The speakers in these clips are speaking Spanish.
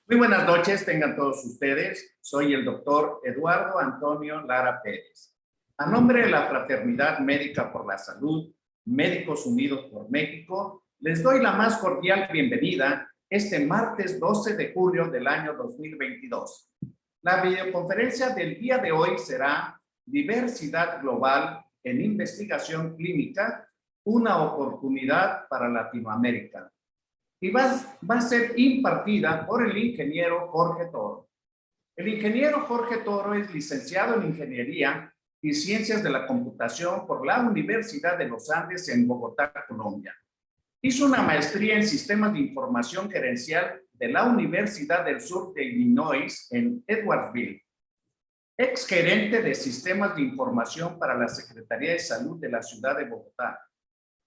Muy buenas noches, tengan todos ustedes. Soy el doctor Eduardo Antonio Lara Pérez. A nombre de la Fraternidad Médica por la Salud, Médicos Unidos por México, les doy la más cordial bienvenida este martes 12 de julio del año 2022. La videoconferencia del día de hoy será Diversidad Global en Investigación Clínica, una oportunidad para Latinoamérica. Y va a ser impartida por el ingeniero Jorge Toro. El ingeniero Jorge Toro es licenciado en Ingeniería y Ciencias de la Computación por la Universidad de los Andes en Bogotá, Colombia. Hizo una maestría en Sistemas de Información Gerencial de la Universidad del Sur de Illinois en Edwardsville. Ex gerente de Sistemas de Información para la Secretaría de Salud de la Ciudad de Bogotá.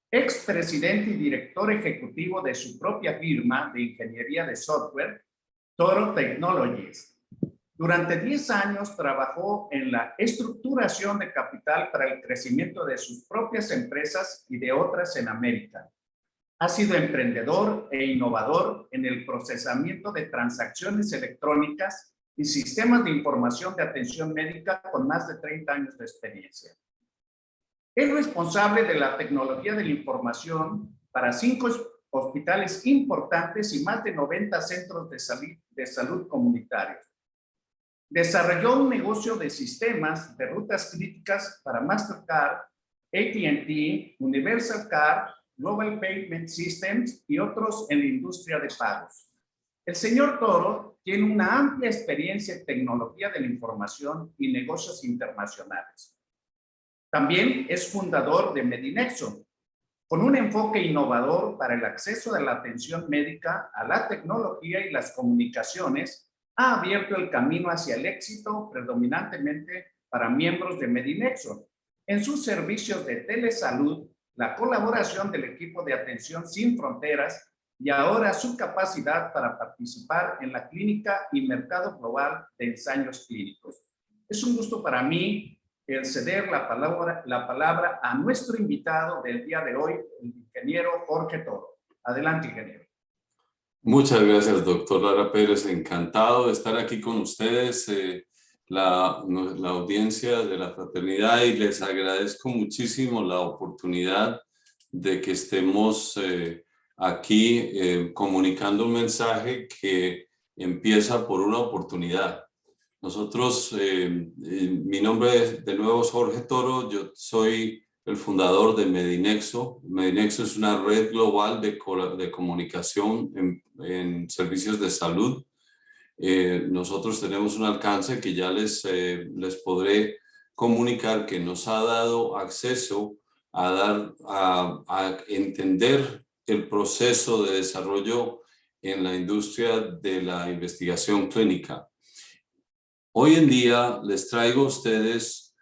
Expresidente y director ejecutivo de su propia firma de ingeniería de software, Toro Technologies. Durante 10 años trabajó en la estructuración de capital para el crecimiento de sus propias empresas y de otras en América. Ha sido emprendedor e innovador en el procesamiento de transacciones electrónicas y sistemas de información de atención médica con más de 30 años de experiencia. Es responsable de la tecnología de la información para 5 hospitales importantes y más de 90 centros de salud comunitarios. Desarrolló un negocio de sistemas de rutas críticas para Mastercard, AT&T, Universal Card, Global Payment Systems y otros en la industria de pagos. El señor Toro tiene una amplia experiencia en tecnología de la información y negocios internacionales. También es fundador de Medinexo, con un enfoque innovador para el acceso de la atención médica a la tecnología y las comunicaciones. Ha abierto el camino hacia el éxito predominantemente para miembros de Medinexo. En sus servicios de telesalud, la colaboración del equipo de Atención Sin Fronteras y ahora su capacidad para participar en la clínica y mercado global de ensayos clínicos. Es un gusto para mí el ceder la palabra a nuestro invitado del día de hoy, el ingeniero Jorge Toro. Adelante, ingeniero. Muchas gracias, doctor Lara Pérez. Encantado de estar aquí con ustedes, la audiencia de la fraternidad, y les agradezco muchísimo la oportunidad de que estemos aquí comunicando un mensaje que empieza por una oportunidad. Nosotros, mi nombre de nuevo es Jorge Toro, yo soy el fundador de Medinexo. Medinexo es una red global de comunicación en servicios de salud. Nosotros tenemos un alcance que ya les podré comunicar, que nos ha dado acceso a entender el proceso de desarrollo en la industria de la investigación clínica. Hoy en día les traigo a ustedes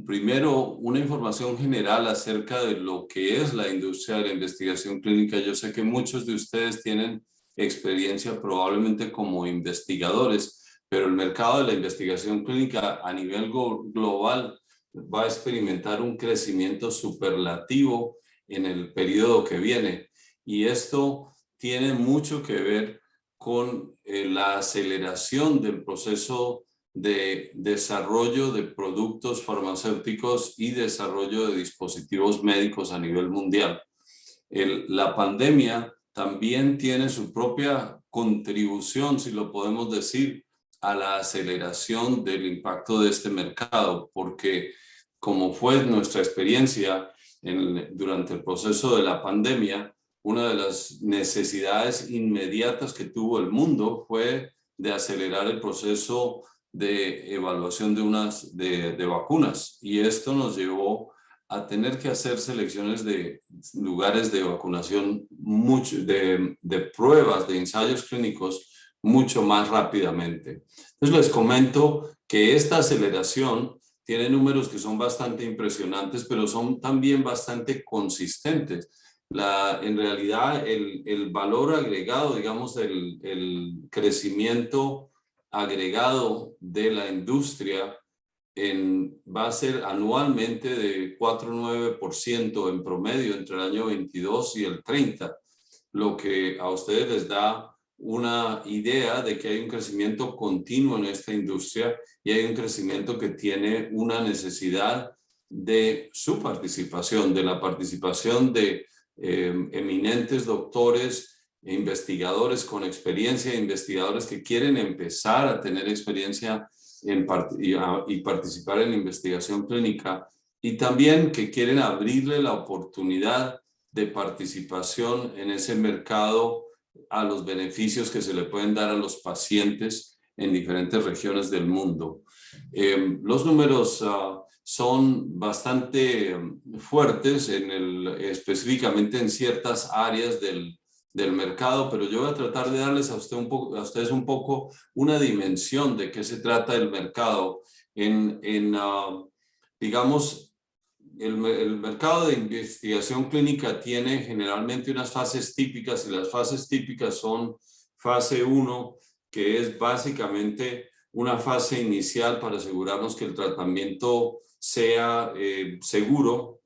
primero una información general acerca de lo que es la industria de la investigación clínica. Yo sé que muchos de ustedes tienen experiencia probablemente como investigadores, pero el mercado de la investigación clínica a nivel global va a experimentar un crecimiento superlativo en el periodo que viene. Y esto tiene mucho que ver con la aceleración del proceso de desarrollo de productos farmacéuticos y desarrollo de dispositivos médicos a nivel mundial. La pandemia también tiene su propia contribución, si lo podemos decir, a la aceleración del impacto de este mercado, porque como fue nuestra experiencia durante el proceso de la pandemia, una de las necesidades inmediatas que tuvo el mundo fue de acelerar el proceso de evaluación de vacunas, y esto nos llevó a tener que hacer selecciones de lugares de vacunación, de pruebas, de ensayos clínicos mucho más rápidamente. Entonces les comento que esta aceleración tiene números que son bastante impresionantes, pero son también bastante consistentes. En realidad el valor agregado, digamos, el crecimiento agregado de la industria va a ser anualmente de 4,9% en promedio entre el año 22 y el 30, lo que a ustedes les da una idea de que hay un crecimiento continuo en esta industria y hay un crecimiento que tiene una necesidad de su participación, de la participación de eminentes doctores e investigadores con experiencia, investigadores que quieren empezar a tener experiencia y participar en investigación clínica, y también que quieren abrirle la oportunidad de participación en ese mercado a los beneficios que se le pueden dar a los pacientes en diferentes regiones del mundo. Los números son bastante fuertes específicamente en ciertas áreas del mercado, pero yo voy a tratar de darles a ustedes un poco una dimensión de qué se trata el mercado. Digamos, el mercado de investigación clínica tiene generalmente unas fases típicas, y las fases típicas son fase 1, que es básicamente una fase inicial para asegurarnos que el tratamiento sea seguro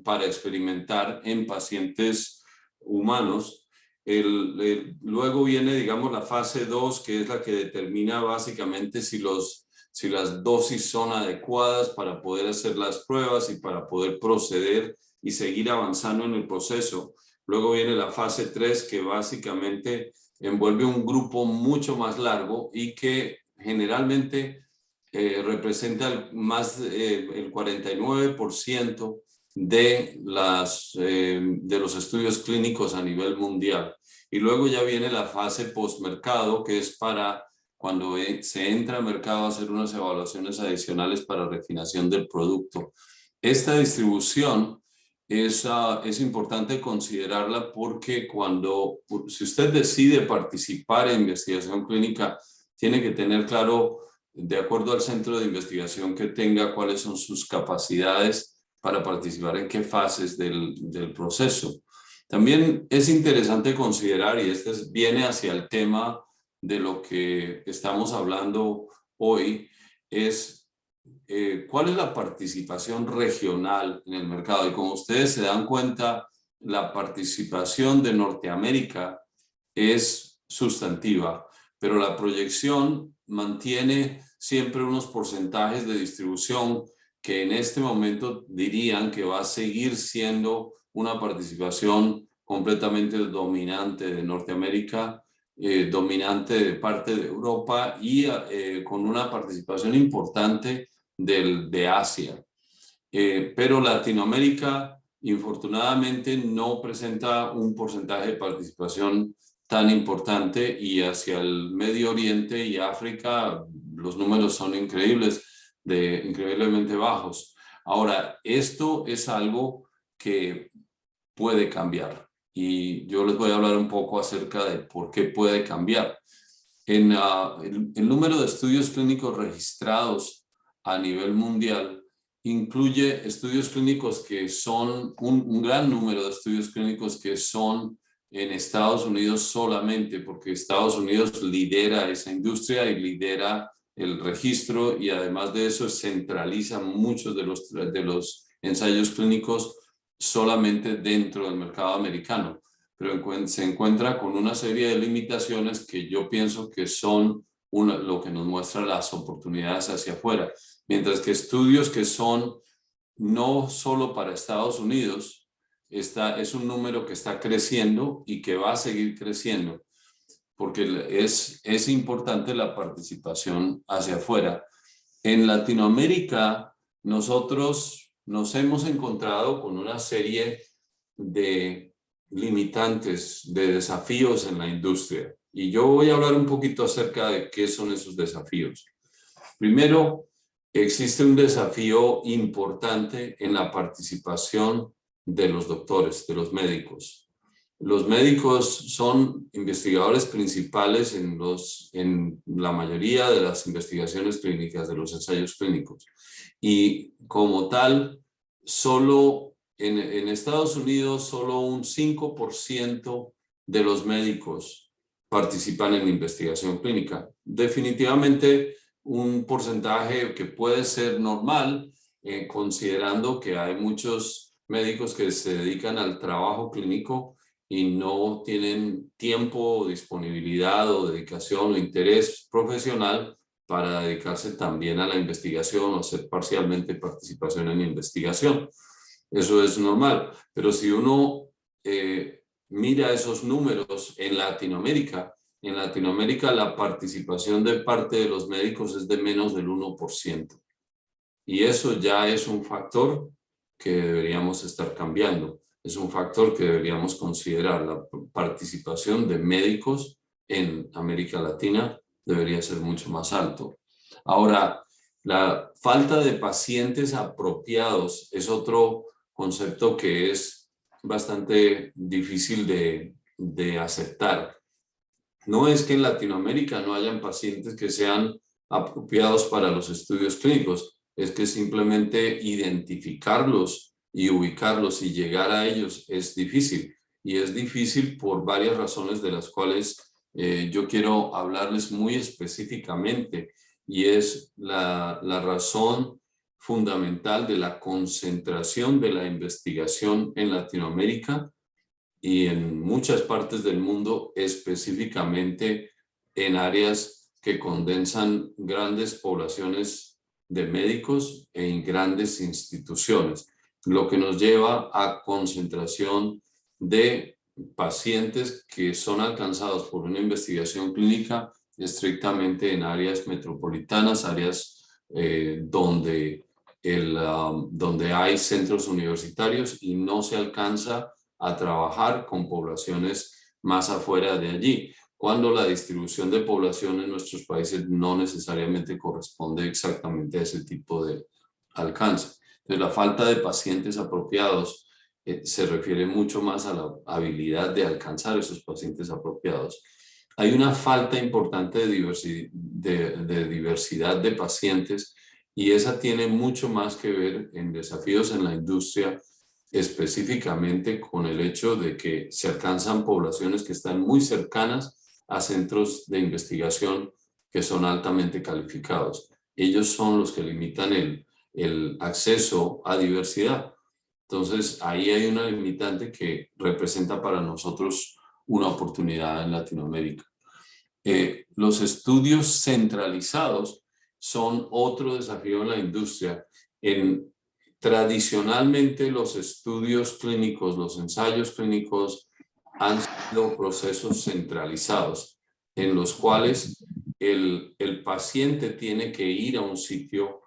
para experimentar en pacientes humanos. Luego viene, digamos, la fase 2, que es la que determina básicamente si las dosis son adecuadas para poder hacer las pruebas y para poder proceder y seguir avanzando en el proceso. Luego viene la fase 3, que básicamente envuelve un grupo mucho más largo y que generalmente representa el 49% de los estudios clínicos a nivel mundial. Y luego ya viene la fase postmercado, que es para cuando se entra al mercado a hacer unas evaluaciones adicionales para refinación del producto. Esta distribución es importante considerarla porque si usted decide participar en investigación clínica, tiene que tener claro, de acuerdo al centro de investigación que tenga, cuáles son sus capacidades para participar en qué fases del proceso. También es interesante considerar, y viene hacia el tema de lo que estamos hablando hoy, es cuál es la participación regional en el mercado. Y como ustedes se dan cuenta, la participación de Norteamérica es sustantiva, pero la proyección mantiene siempre unos porcentajes de distribución que en este momento dirían que va a seguir siendo una participación completamente dominante de Norteamérica, dominante de parte de Europa y con una participación importante de Asia. Pero Latinoamérica, infortunadamente, no presenta un porcentaje de participación tan importante, y hacia el Medio Oriente y África los números son increíblemente bajos. Ahora, esto es algo que puede cambiar, y yo les voy a hablar un poco acerca de por qué puede cambiar. El número de estudios clínicos registrados a nivel mundial incluye estudios clínicos que son un gran número de estudios clínicos que son en Estados Unidos solamente, porque Estados Unidos lidera esa industria y lidera el registro, y además de eso centraliza muchos de los ensayos clínicos solamente dentro del mercado americano, pero se encuentra con una serie de limitaciones que yo pienso que son lo que nos muestra las oportunidades hacia afuera, mientras que estudios que son no solo para Estados Unidos, es un número que está creciendo y que va a seguir creciendo, porque es importante la participación hacia afuera. En Latinoamérica, nosotros nos hemos encontrado con una serie de limitantes, de desafíos en la industria. Y yo voy a hablar un poquito acerca de qué son esos desafíos. Primero, existe un desafío importante en la participación de los doctores, de los médicos. Los médicos son investigadores principales en la mayoría de las investigaciones clínicas, de los ensayos clínicos. Y como tal, en Estados Unidos, solo un 5% de los médicos participan en investigación clínica. Definitivamente un porcentaje que puede ser normal, considerando que hay muchos médicos que se dedican al trabajo clínico y no tienen tiempo, disponibilidad o dedicación o interés profesional para dedicarse también a la investigación o hacer parcialmente participación en investigación. Eso es normal, pero si uno mira esos números en Latinoamérica la participación de parte de los médicos es de menos del 1%. Y eso ya es un factor que deberíamos estar cambiando. Es un factor que deberíamos considerar. La participación de médicos en América Latina debería ser mucho más alto. Ahora, la falta de pacientes apropiados es otro concepto que es bastante difícil de aceptar. No es que en Latinoamérica no hayan pacientes que sean apropiados para los estudios clínicos, es que simplemente identificarlos y ubicarlos y llegar a ellos es difícil. Y es difícil por varias razones de las cuales yo quiero hablarles muy específicamente. Y es la razón fundamental de la concentración de la investigación en Latinoamérica y en muchas partes del mundo, específicamente en áreas que condensan grandes poblaciones de médicos en grandes instituciones, lo que nos lleva a concentración de pacientes que son alcanzados por una investigación clínica estrictamente en áreas metropolitanas, áreas donde hay centros universitarios y no se alcanza a trabajar con poblaciones más afuera de allí, cuando la distribución de población en nuestros países no necesariamente corresponde exactamente a ese tipo de alcance. Entonces, la falta de pacientes apropiados se refiere mucho más a la habilidad de alcanzar esos pacientes apropiados. Hay una falta importante de diversidad de pacientes y esa tiene mucho más que ver en desafíos en la industria, específicamente con el hecho de que se alcanzan poblaciones que están muy cercanas a centros de investigación que son altamente calificados. Ellos son los que limitan el acceso a diversidad. Entonces, ahí hay una limitante que representa para nosotros una oportunidad en Latinoamérica. Los estudios centralizados son otro desafío en la industria. Tradicionalmente, los estudios clínicos, los ensayos clínicos han sido procesos centralizados en los cuales el paciente tiene que ir a un sitio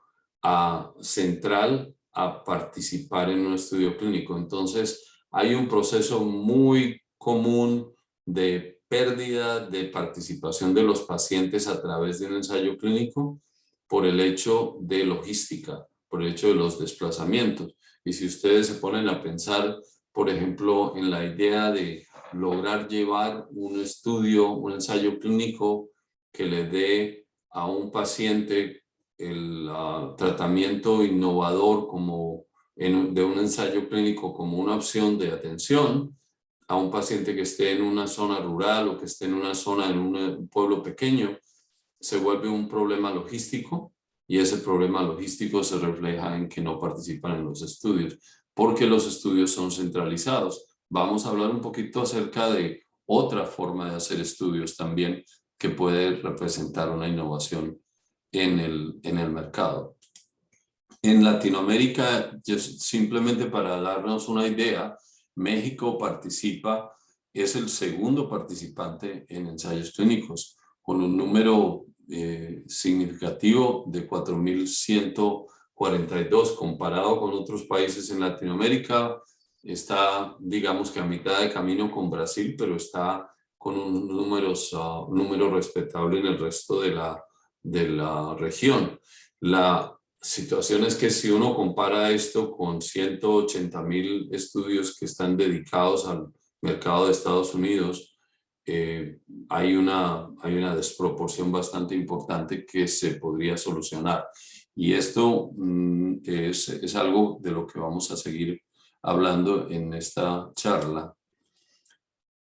central a participar en un estudio clínico. Entonces, hay un proceso muy común de pérdida de participación de los pacientes a través de un ensayo clínico por el hecho de logística, por el hecho de los desplazamientos. Y si ustedes se ponen a pensar, por ejemplo, en la idea de lograr llevar un ensayo clínico que le dé a un paciente el tratamiento innovador de un ensayo clínico como una opción de atención a un paciente que esté en una zona rural o que esté en una zona, en un pueblo pequeño, se vuelve un problema logístico y ese problema logístico se refleja en que no participan en los estudios porque los estudios son centralizados. Vamos a hablar un poquito acerca de otra forma de hacer estudios también que puede representar una innovación en el mercado. En Latinoamérica, simplemente para darnos una idea, México es el segundo participante en ensayos clínicos, con un número significativo de 4.142 comparado con otros países en Latinoamérica. Está, digamos que a mitad de camino con Brasil, pero está con un número respetable en el resto de la región. La situación es que si uno compara esto con 180.000 estudios que están dedicados al mercado de Estados Unidos, hay una desproporción bastante importante que se podría solucionar. Y esto es algo de lo que vamos a seguir hablando en esta charla.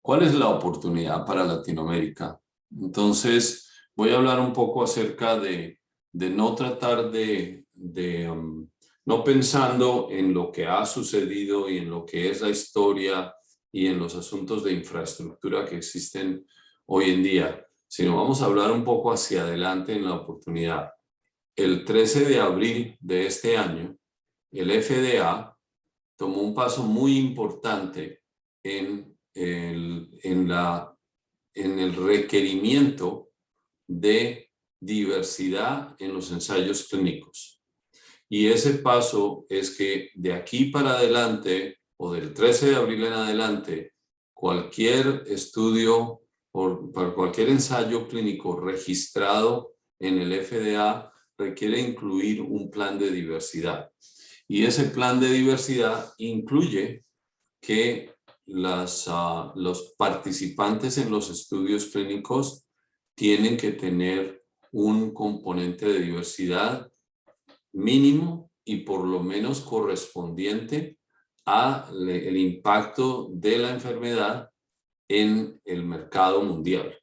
¿Cuál es la oportunidad para Latinoamérica? Entonces, voy a hablar un poco acerca de no tratar no pensando en lo que ha sucedido y en lo que es la historia y en los asuntos de infraestructura que existen hoy en día, sino vamos a hablar un poco hacia adelante en la oportunidad. El 13 de abril de este año, el FDA tomó un paso muy importante en el requerimiento de diversidad en los ensayos clínicos. Y ese paso es que de aquí para adelante, o del 13 de abril en adelante, cualquier estudio o para cualquier ensayo clínico registrado en el FDA requiere incluir un plan de diversidad. Y ese plan de diversidad incluye que los participantes en los estudios clínicos tienen que tener un componente de diversidad mínimo y por lo menos correspondiente al impacto de la enfermedad en el mercado mundial.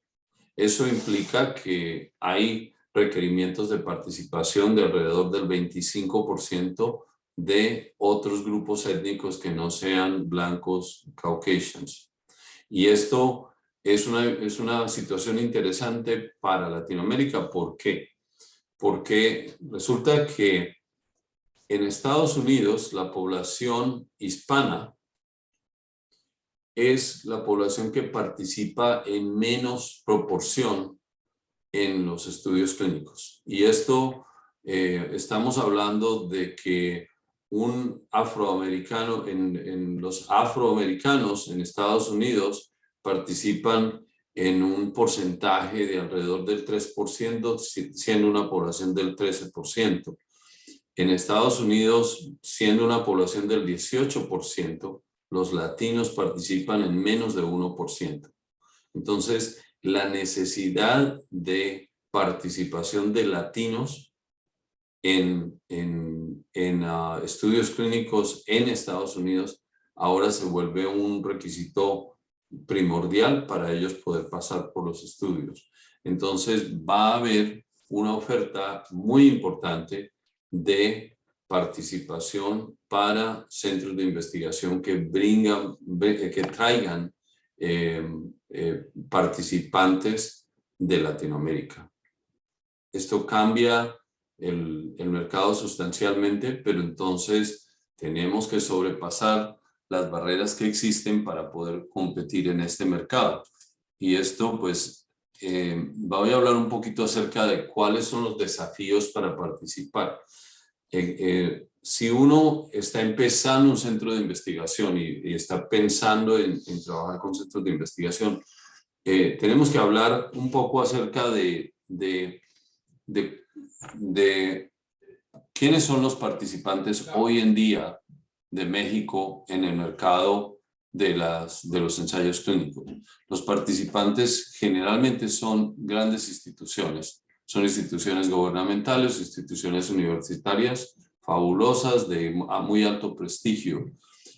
Eso implica que hay requerimientos de participación de alrededor del 25% de otros grupos étnicos que no sean blancos, Caucasians. Y esto es una situación interesante para Latinoamérica. ¿Por qué? Porque resulta que en Estados Unidos la población hispana es la población que participa en menos proporción en los estudios clínicos. Y esto estamos hablando de que un afroamericano, los afroamericanos en Estados Unidos participan en un porcentaje de alrededor del 3%, siendo una población del 13%. En Estados Unidos, siendo una población del 18%, los latinos participan en menos de 1%. Entonces, la necesidad de participación de latinos en estudios clínicos en Estados Unidos ahora se vuelve un requisito primordial para ellos poder pasar por los estudios. Entonces va a haber una oferta muy importante de participación para centros de investigación que traigan participantes de Latinoamérica. Esto cambia el mercado sustancialmente, pero entonces tenemos que sobrepasar las barreras que existen para poder competir en este mercado. Y esto, pues, voy a hablar un poquito acerca de cuáles son los desafíos para participar. Si uno está empezando un centro de investigación y está pensando en trabajar con centros de investigación, tenemos que hablar un poco acerca de quiénes son los participantes hoy en día de México en el mercado de los ensayos clínicos. Los participantes generalmente son grandes instituciones. Son instituciones gubernamentales, instituciones universitarias fabulosas de muy alto prestigio.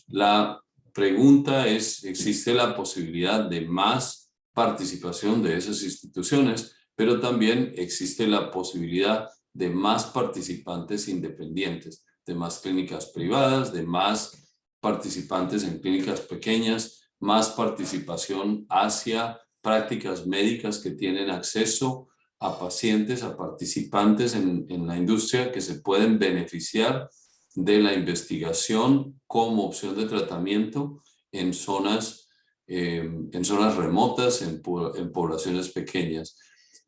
La pregunta es, ¿existe la posibilidad de más participación de esas instituciones? Pero también existe la posibilidad de más participantes independientes, de más clínicas privadas, de más participantes en clínicas pequeñas, más participación hacia prácticas médicas que tienen acceso a pacientes, a participantes en la industria que se pueden beneficiar de la investigación como opción de tratamiento en zonas remotas, en poblaciones pequeñas.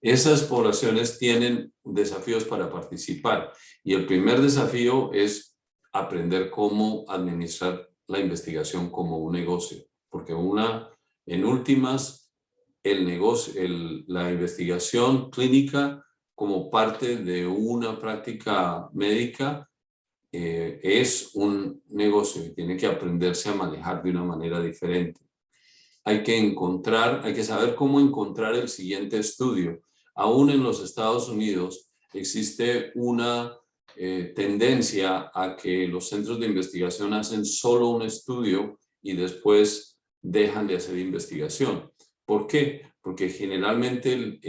Esas poblaciones tienen desafíos para participar y el primer desafío es aprender cómo administrar la investigación como un negocio, porque en últimas, la investigación clínica como parte de una práctica médica es un negocio y tiene que aprenderse a manejar de una manera diferente. Hay que saber cómo encontrar el siguiente estudio. Aún en los Estados Unidos existe una tendencia a que los centros de investigación hacen solo un estudio y después dejan de hacer investigación. ¿Por qué? Porque generalmente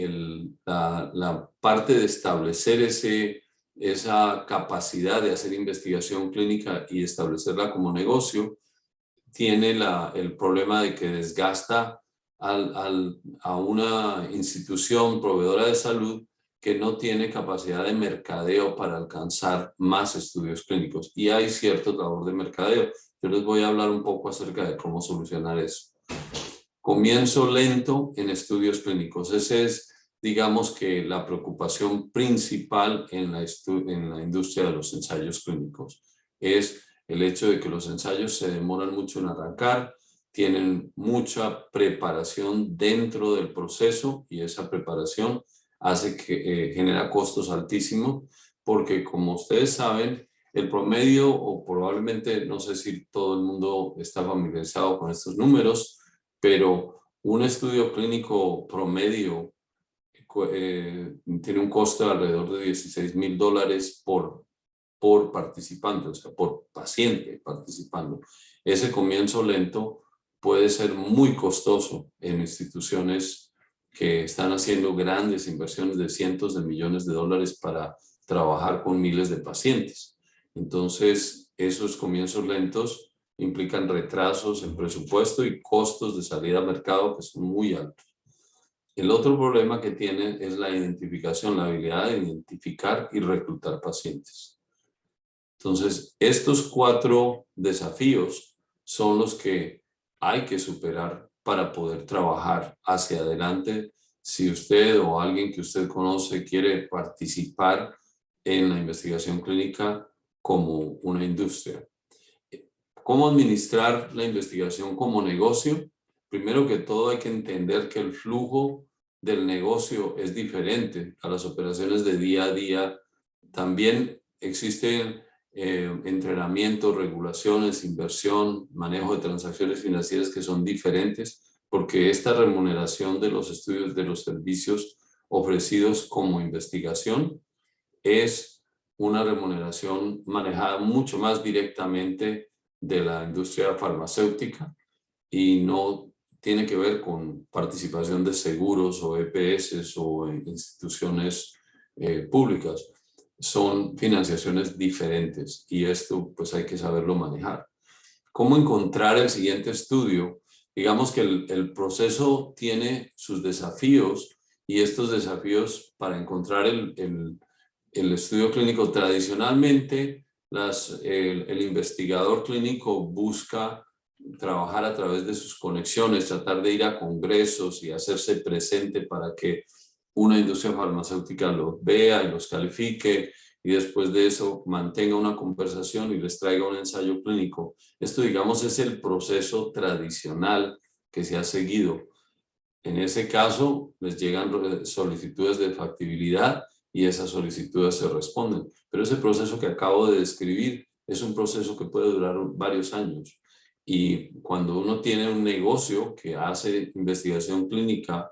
la parte de establecer esa capacidad de hacer investigación clínica y establecerla como negocio tiene el problema de que desgasta a una institución proveedora de salud que no tiene capacidad de mercadeo para alcanzar más estudios clínicos. Y hay cierto labor de mercadeo. Yo les voy a hablar un poco acerca de cómo solucionar eso. Comienzo lento en estudios clínicos. Ese es, digamos que, la preocupación principal en la industria de los ensayos clínicos. Es el hecho de que los ensayos se demoran mucho en arrancar, tienen mucha preparación dentro del proceso y esa preparación hace que genera costos altísimos porque, como ustedes saben, el promedio, o probablemente, no sé si todo el mundo está familiarizado con estos números, pero un estudio clínico promedio tiene un costo de alrededor de $16,000 por participante, o sea, por paciente participando. Ese comienzo lento puede ser muy costoso en instituciones que están haciendo grandes inversiones de cientos de millones de dólares para trabajar con miles de pacientes. Entonces, esos comienzos lentos implican retrasos en presupuesto y costos de salida al mercado que son muy altos. El otro problema que tienen es la identificación, la habilidad de identificar y reclutar pacientes. Entonces, estos 4 desafíos son los que hay que superar para poder trabajar hacia adelante. Si usted o alguien que usted conoce quiere participar en la investigación clínica como una industria. ¿Cómo administrar la investigación como negocio? Primero que todo hay que entender que el flujo del negocio es diferente a las operaciones de día a día. También existen entrenamientos, regulaciones, inversión, manejo de transacciones financieras que son diferentes porque esta remuneración de los estudios, de los servicios ofrecidos como investigación es una remuneración manejada mucho más directamente de la industria farmacéutica y no tiene que ver con participación de seguros o EPS o instituciones públicas. Son financiaciones diferentes y esto pues hay que saberlo manejar. ¿Cómo encontrar el siguiente estudio? Digamos que el proceso tiene sus desafíos y estos desafíos para encontrar el estudio clínico tradicionalmente, el investigador clínico busca trabajar a través de sus conexiones, tratar de ir a congresos y hacerse presente para que una industria farmacéutica los vea y los califique y después de eso mantenga una conversación y les traiga un ensayo clínico. Esto, digamos, es el proceso tradicional que se ha seguido. En ese caso, les llegan solicitudes de factibilidad y esas solicitudes se responden. Pero ese proceso que acabo de describir es un proceso que puede durar varios años. Y cuando uno tiene un negocio que hace investigación clínica,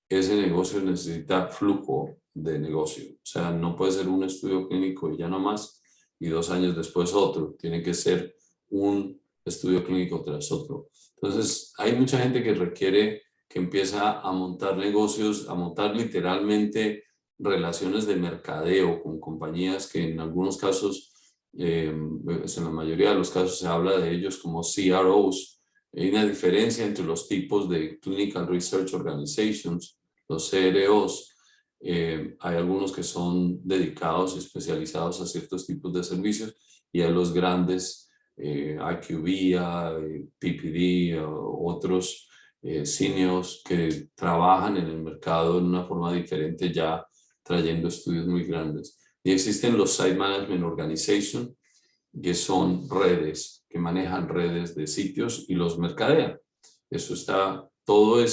ese negocio necesita flujo de negocio. O sea, no puede ser un estudio clínico y ya no más, y 2 años después otro. Tiene que ser un estudio clínico tras otro. Entonces, hay mucha gente que requiere que empieza a montar negocios, a montar literalmente relaciones de mercadeo con compañías que en algunos casos, en la mayoría de los casos se habla de ellos como CROs. Hay una diferencia entre los tipos de Clinical Research Organizations, los CROs. Hay algunos que son dedicados y especializados a ciertos tipos de servicios y hay los grandes, IQVIA, PPD, otros seniors que trabajan en el mercado de una forma diferente ya trayendo estudios muy grandes. Y existen los Site Management Organization, que son redes, que manejan redes de sitios y los mercadean. Eso está, todo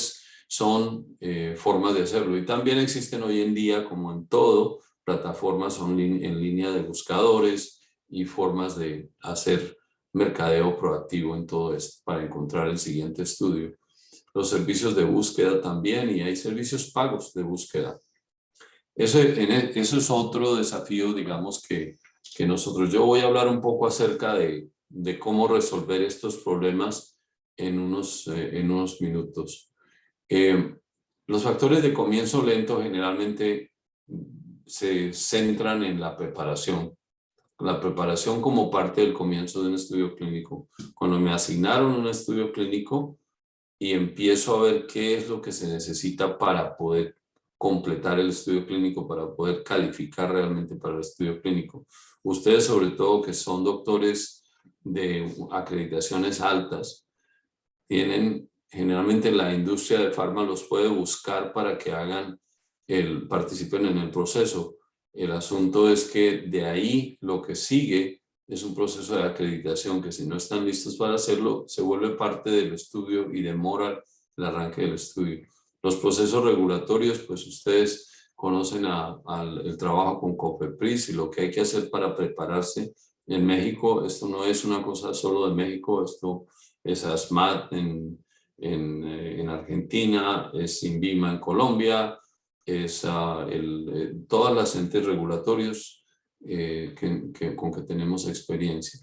son formas de hacerlo. Y también existen hoy en día, como en todo, plataformas en línea de buscadores y formas de hacer mercadeo proactivo en todo esto para encontrar el siguiente estudio. Los servicios de búsqueda también, y hay servicios pagos de búsqueda. Eso es otro desafío, digamos, que nosotros, yo voy a hablar un poco acerca de cómo resolver estos problemas en unos minutos. Los factores de comienzo lento generalmente se centran en la preparación. la preparación como parte del comienzo de un estudio clínico. Cuando me asignaron un estudio clínico y empiezo a ver qué es lo que se necesita para poder completar el estudio clínico, para poder calificar realmente para el estudio clínico. Ustedes, sobre todo, que son doctores de acreditaciones altas, tienen generalmente la industria de farma los puede buscar para que participen en el proceso. El asunto es que de ahí lo que sigue es un proceso de acreditación que si no están listos para hacerlo, se vuelve parte del estudio y demora el arranque del estudio. Los procesos regulatorios, pues ustedes conocen el trabajo con COFEPRIS y lo que hay que hacer para prepararse. En México, esto no es una cosa solo de México, esto es ASMAT en Argentina, es INVIMA en Colombia, es todas las entes regulatorios con que tenemos experiencia.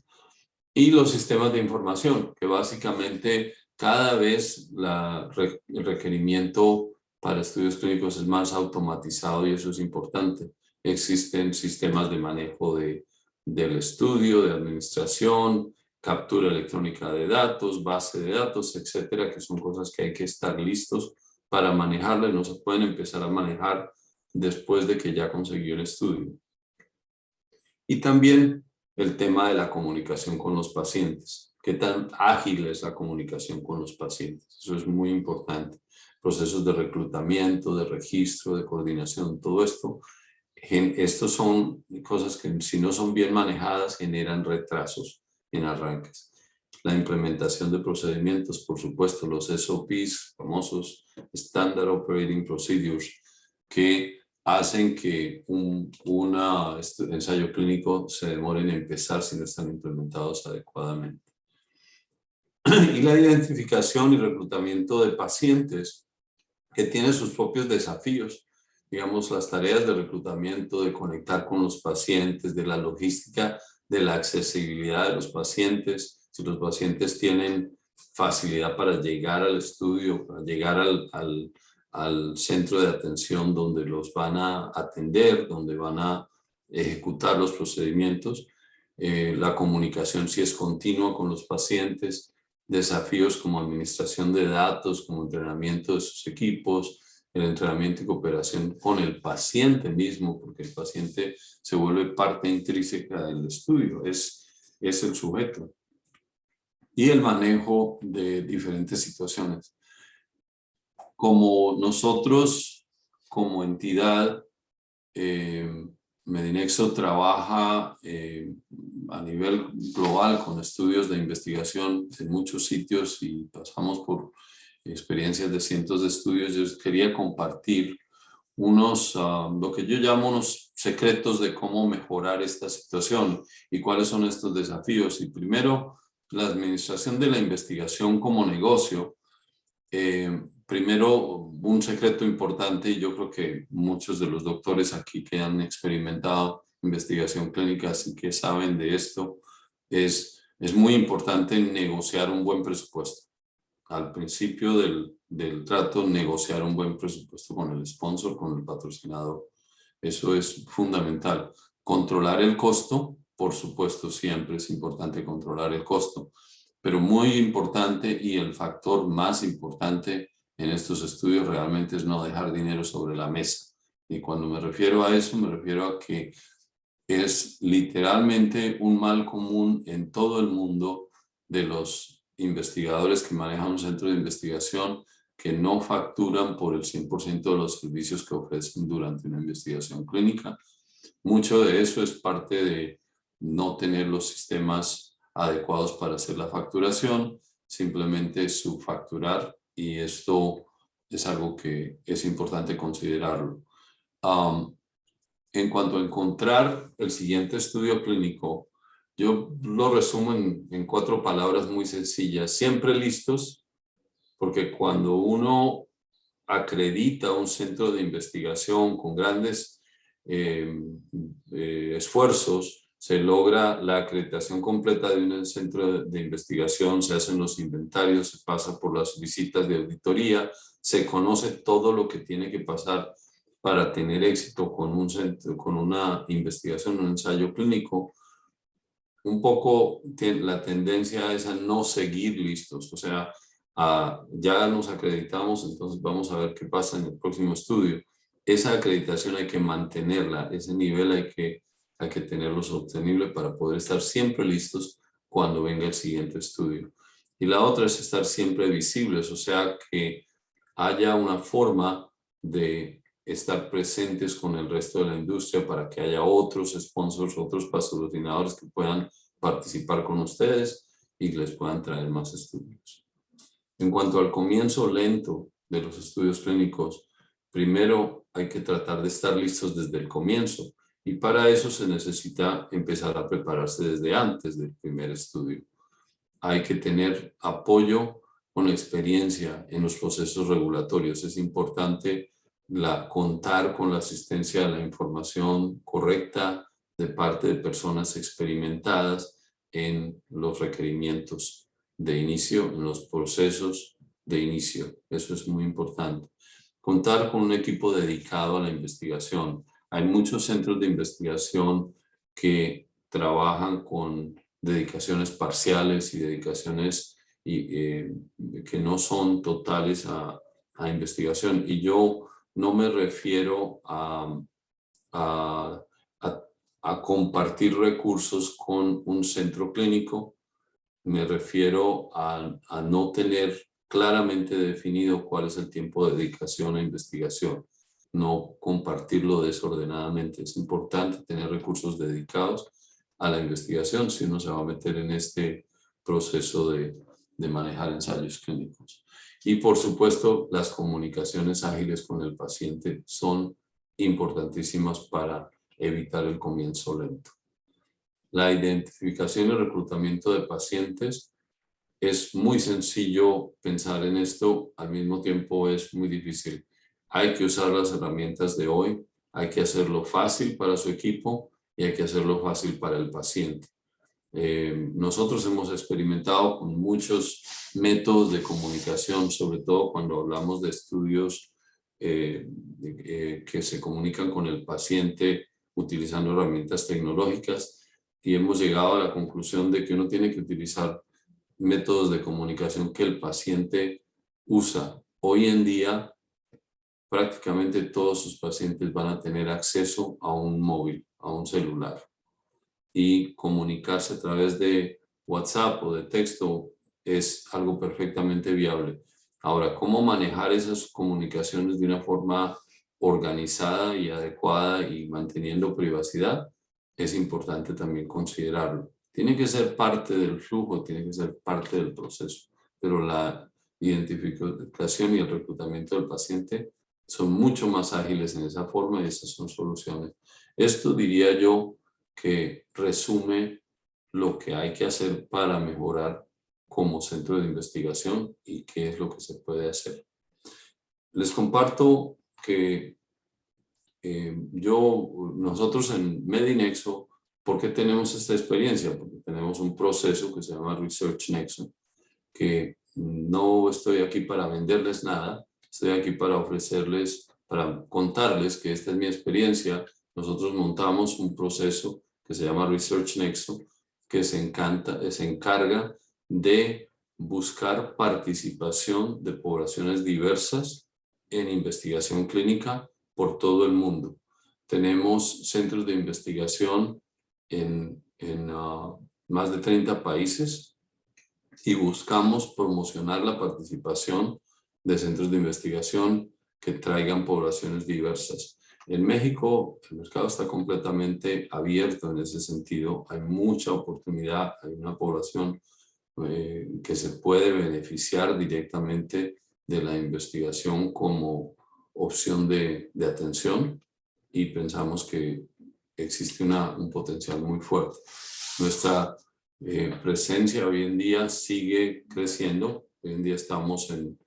Y los sistemas de información, que básicamente cada vez el requerimiento para estudios clínicos es más automatizado y eso es importante. Existen sistemas de manejo del estudio, de administración, captura electrónica de datos, base de datos, etcétera, que son cosas que hay que estar listos para manejarlas y no se pueden empezar a manejar después de que ya consiguió el estudio. Y también el tema de la comunicación con los pacientes. ¿Qué tan ágil es la comunicación con los pacientes? Eso es muy importante. Procesos de reclutamiento, de registro, de coordinación, todo esto. Estos son cosas que si no son bien manejadas generan retrasos en arranques. La implementación de procedimientos, por supuesto, los SOPs, famosos Standard Operating Procedures, que hacen que un ensayo clínico se demore en empezar si no están implementados adecuadamente. Y la identificación y reclutamiento de pacientes que tienen sus propios desafíos. Digamos, las tareas de reclutamiento, de conectar con los pacientes, de la logística, de la accesibilidad de los pacientes. Si los pacientes tienen facilidad para llegar al estudio, para llegar al centro de atención donde los van a atender, donde van a ejecutar los procedimientos. La comunicación si es continua con los pacientes, desafíos como administración de datos, como entrenamiento de sus equipos, el entrenamiento y cooperación con el paciente mismo, porque el paciente se vuelve parte intrínseca del estudio, es el sujeto. Y el manejo de diferentes situaciones. Como nosotros, como entidad, Medinexo trabaja a nivel global con estudios de investigación en muchos sitios y pasamos por experiencias de cientos de estudios. Yo quería compartir lo que yo llamo unos secretos de cómo mejorar esta situación y cuáles son estos desafíos. Y primero, la administración de la investigación como negocio. Primero, un secreto importante, y yo creo que muchos de los doctores aquí que han experimentado investigación clínica así que saben de esto, es muy importante negociar un buen presupuesto. Al principio del trato, negociar un buen presupuesto con el sponsor, con el patrocinador. Eso es fundamental. Controlar el costo, por supuesto, siempre es importante controlar el costo, pero muy importante y el factor más importante en estos estudios realmente es no dejar dinero sobre la mesa. Y cuando me refiero a eso, me refiero a que es literalmente un mal común en todo el mundo de los investigadores que manejan un centro de investigación que no facturan por el 100% de los servicios que ofrecen durante una investigación clínica. Mucho de eso es parte de no tener los sistemas adecuados para hacer la facturación, simplemente subfacturar, y esto es algo que es importante considerarlo. En cuanto a encontrar el siguiente estudio clínico, yo lo resumo en 4 palabras muy sencillas. Siempre listos, porque cuando uno acredita un centro de investigación con grandes esfuerzos, se logra la acreditación completa de un centro de investigación, se hacen los inventarios, se pasa por las visitas de auditoría, se conoce todo lo que tiene que pasar para tener éxito con un centro, con una investigación, un ensayo clínico. un poco la tendencia es a no seguir listos, o sea, ya nos acreditamos, entonces vamos a ver qué pasa en el próximo estudio. Esa acreditación hay que mantenerla, ese nivel hay que tenerlo sostenible para poder estar siempre listos cuando venga el siguiente estudio. Y la otra es estar siempre visibles, o sea, que haya una forma de estar presentes con el resto de la industria para que haya otros sponsors, otros patrocinadores que puedan participar con ustedes y les puedan traer más estudios. En cuanto al comienzo lento de los estudios clínicos, primero hay que tratar de estar listos desde el comienzo y para eso se necesita empezar a prepararse desde antes del primer estudio. Hay que tener apoyo con experiencia en los procesos regulatorios. Es importante contar con la asistencia a la información correcta de parte de personas experimentadas en los requerimientos de inicio, en los procesos de inicio. Eso es muy importante. Contar con un equipo dedicado a la investigación. Hay muchos centros de investigación que trabajan con dedicaciones parciales y dedicaciones que no son totales a investigación. Y yo no me refiero a compartir recursos con un centro clínico, me refiero a no tener claramente definido cuál es el tiempo de dedicación a investigación, no compartirlo desordenadamente. Es importante tener recursos dedicados a la investigación si uno se va a meter en este proceso de manejar ensayos clínicos. Y por supuesto, las comunicaciones ágiles con el paciente son importantísimas para evitar el comienzo lento. La identificación y reclutamiento de pacientes es muy sencillo pensar en esto, al mismo tiempo es muy difícil. Hay que usar las herramientas de hoy, hay que hacerlo fácil para su equipo y hay que hacerlo fácil para el paciente. Nosotros hemos experimentado con muchos métodos de comunicación, sobre todo cuando hablamos de estudios que se comunican con el paciente utilizando herramientas tecnológicas y hemos llegado a la conclusión de que uno tiene que utilizar métodos de comunicación que el paciente usa. Hoy en día prácticamente todos sus pacientes van a tener acceso a un móvil, a un celular. Y comunicarse a través de WhatsApp o de texto es algo perfectamente viable. Ahora, ¿cómo manejar esas comunicaciones de una forma organizada y adecuada y manteniendo privacidad? Es importante también considerarlo. Tiene que ser parte del flujo, tiene que ser parte del proceso, pero la identificación y el reclutamiento del paciente son mucho más ágiles en esa forma y esas son soluciones. Esto diría yo que resume lo que hay que hacer para mejorar como centro de investigación y qué es lo que se puede hacer. Les comparto que nosotros en Medinexo, ¿por qué tenemos esta experiencia? Porque tenemos un proceso que se llama Research Nexo, que no estoy aquí para venderles nada, estoy aquí para ofrecerles, para contarles que esta es mi experiencia. Nosotros montamos un proceso que se llama Research Nexo, que se encarga de buscar participación de poblaciones diversas en investigación clínica por todo el mundo. Tenemos centros de investigación en más de 30 países y buscamos promocionar la participación de centros de investigación que traigan poblaciones diversas. En México el mercado está completamente abierto en ese sentido. Hay mucha oportunidad, hay una población que se puede beneficiar directamente de la investigación como opción de atención y pensamos que existe un potencial muy fuerte. Nuestra presencia hoy en día sigue creciendo. Hoy en día estamos en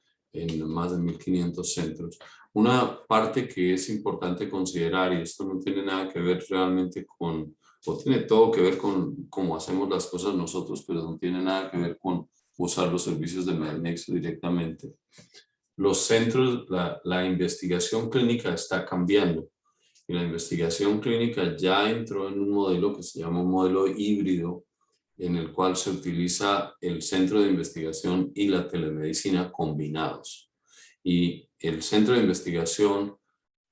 más de 1.500 centros. Una parte que es importante considerar, y esto no tiene nada que ver realmente con, o tiene todo que ver con cómo hacemos las cosas nosotros, pero no tiene nada que ver con usar los servicios de Medinexo directamente. Los centros, la investigación clínica está cambiando. Y la investigación clínica ya entró en un modelo que se llama un modelo híbrido, en el cual se utiliza el centro de investigación y la telemedicina combinados. Y el centro de investigación,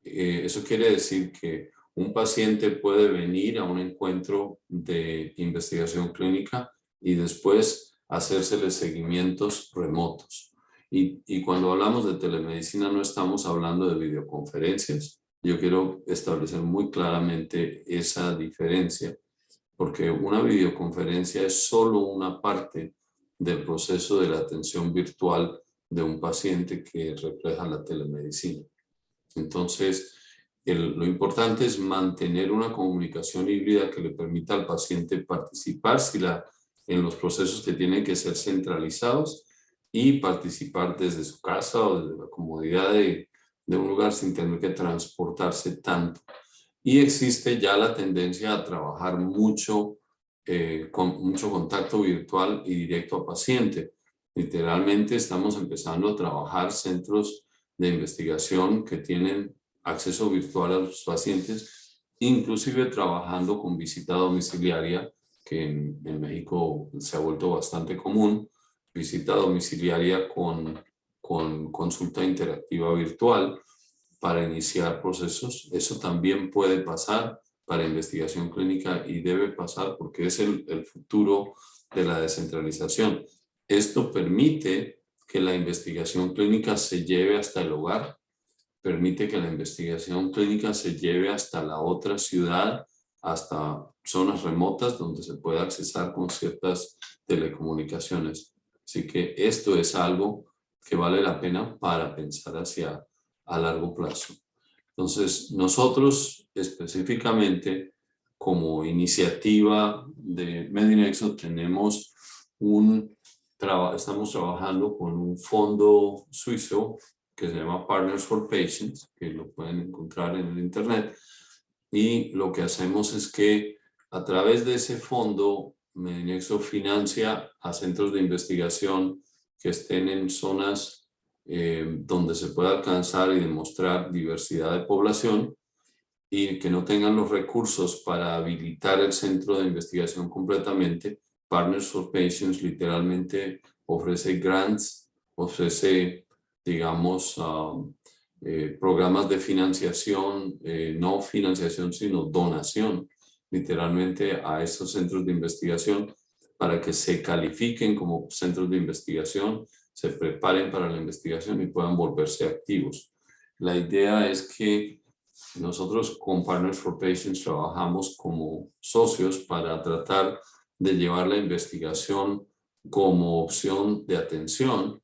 eso quiere decir que un paciente puede venir a un encuentro de investigación clínica y después hacérsele seguimientos remotos. Y cuando hablamos de telemedicina no estamos hablando de videoconferencias. Yo quiero establecer muy claramente esa diferencia, porque una videoconferencia es solo una parte del proceso de la atención virtual de un paciente que refleja la telemedicina. Entonces, lo importante es mantener una comunicación híbrida que le permita al paciente participar en los procesos que tienen que ser centralizados y participar desde su casa o desde la comodidad de un lugar sin tener que transportarse tanto. Y existe ya la tendencia a trabajar mucho con mucho contacto virtual y directo a paciente. Literalmente estamos empezando a trabajar centros de investigación que tienen acceso virtual a los pacientes, inclusive trabajando con visita domiciliaria, que en México se ha vuelto bastante común, visita domiciliaria con consulta interactiva virtual para iniciar procesos. Eso también puede pasar para investigación clínica y debe pasar porque es el futuro de la descentralización. Esto permite que la investigación clínica se lleve hasta el hogar, permite que la investigación clínica se lleve hasta la otra ciudad, hasta zonas remotas donde se pueda accesar con ciertas telecomunicaciones. Así que esto es algo que vale la pena para pensar hacia a largo plazo. Entonces, nosotros específicamente como iniciativa de Medinexo tenemos estamos trabajando con un fondo suizo que se llama Partners for Patients, que lo pueden encontrar en el internet. Y lo que hacemos es que a través de ese fondo, Medinexo financia a centros de investigación que estén en zonas donde se pueda alcanzar y demostrar diversidad de población y que no tengan los recursos para habilitar el centro de investigación completamente. Partners for Patients literalmente ofrece grants, ofrece, digamos, programas de financiación, no financiación, sino donación, literalmente a estos centros de investigación para que se califiquen como centros de investigación, se preparen para la investigación y puedan volverse activos. La idea es que nosotros con Partners for Patients trabajamos como socios para tratar de llevar la investigación como opción de atención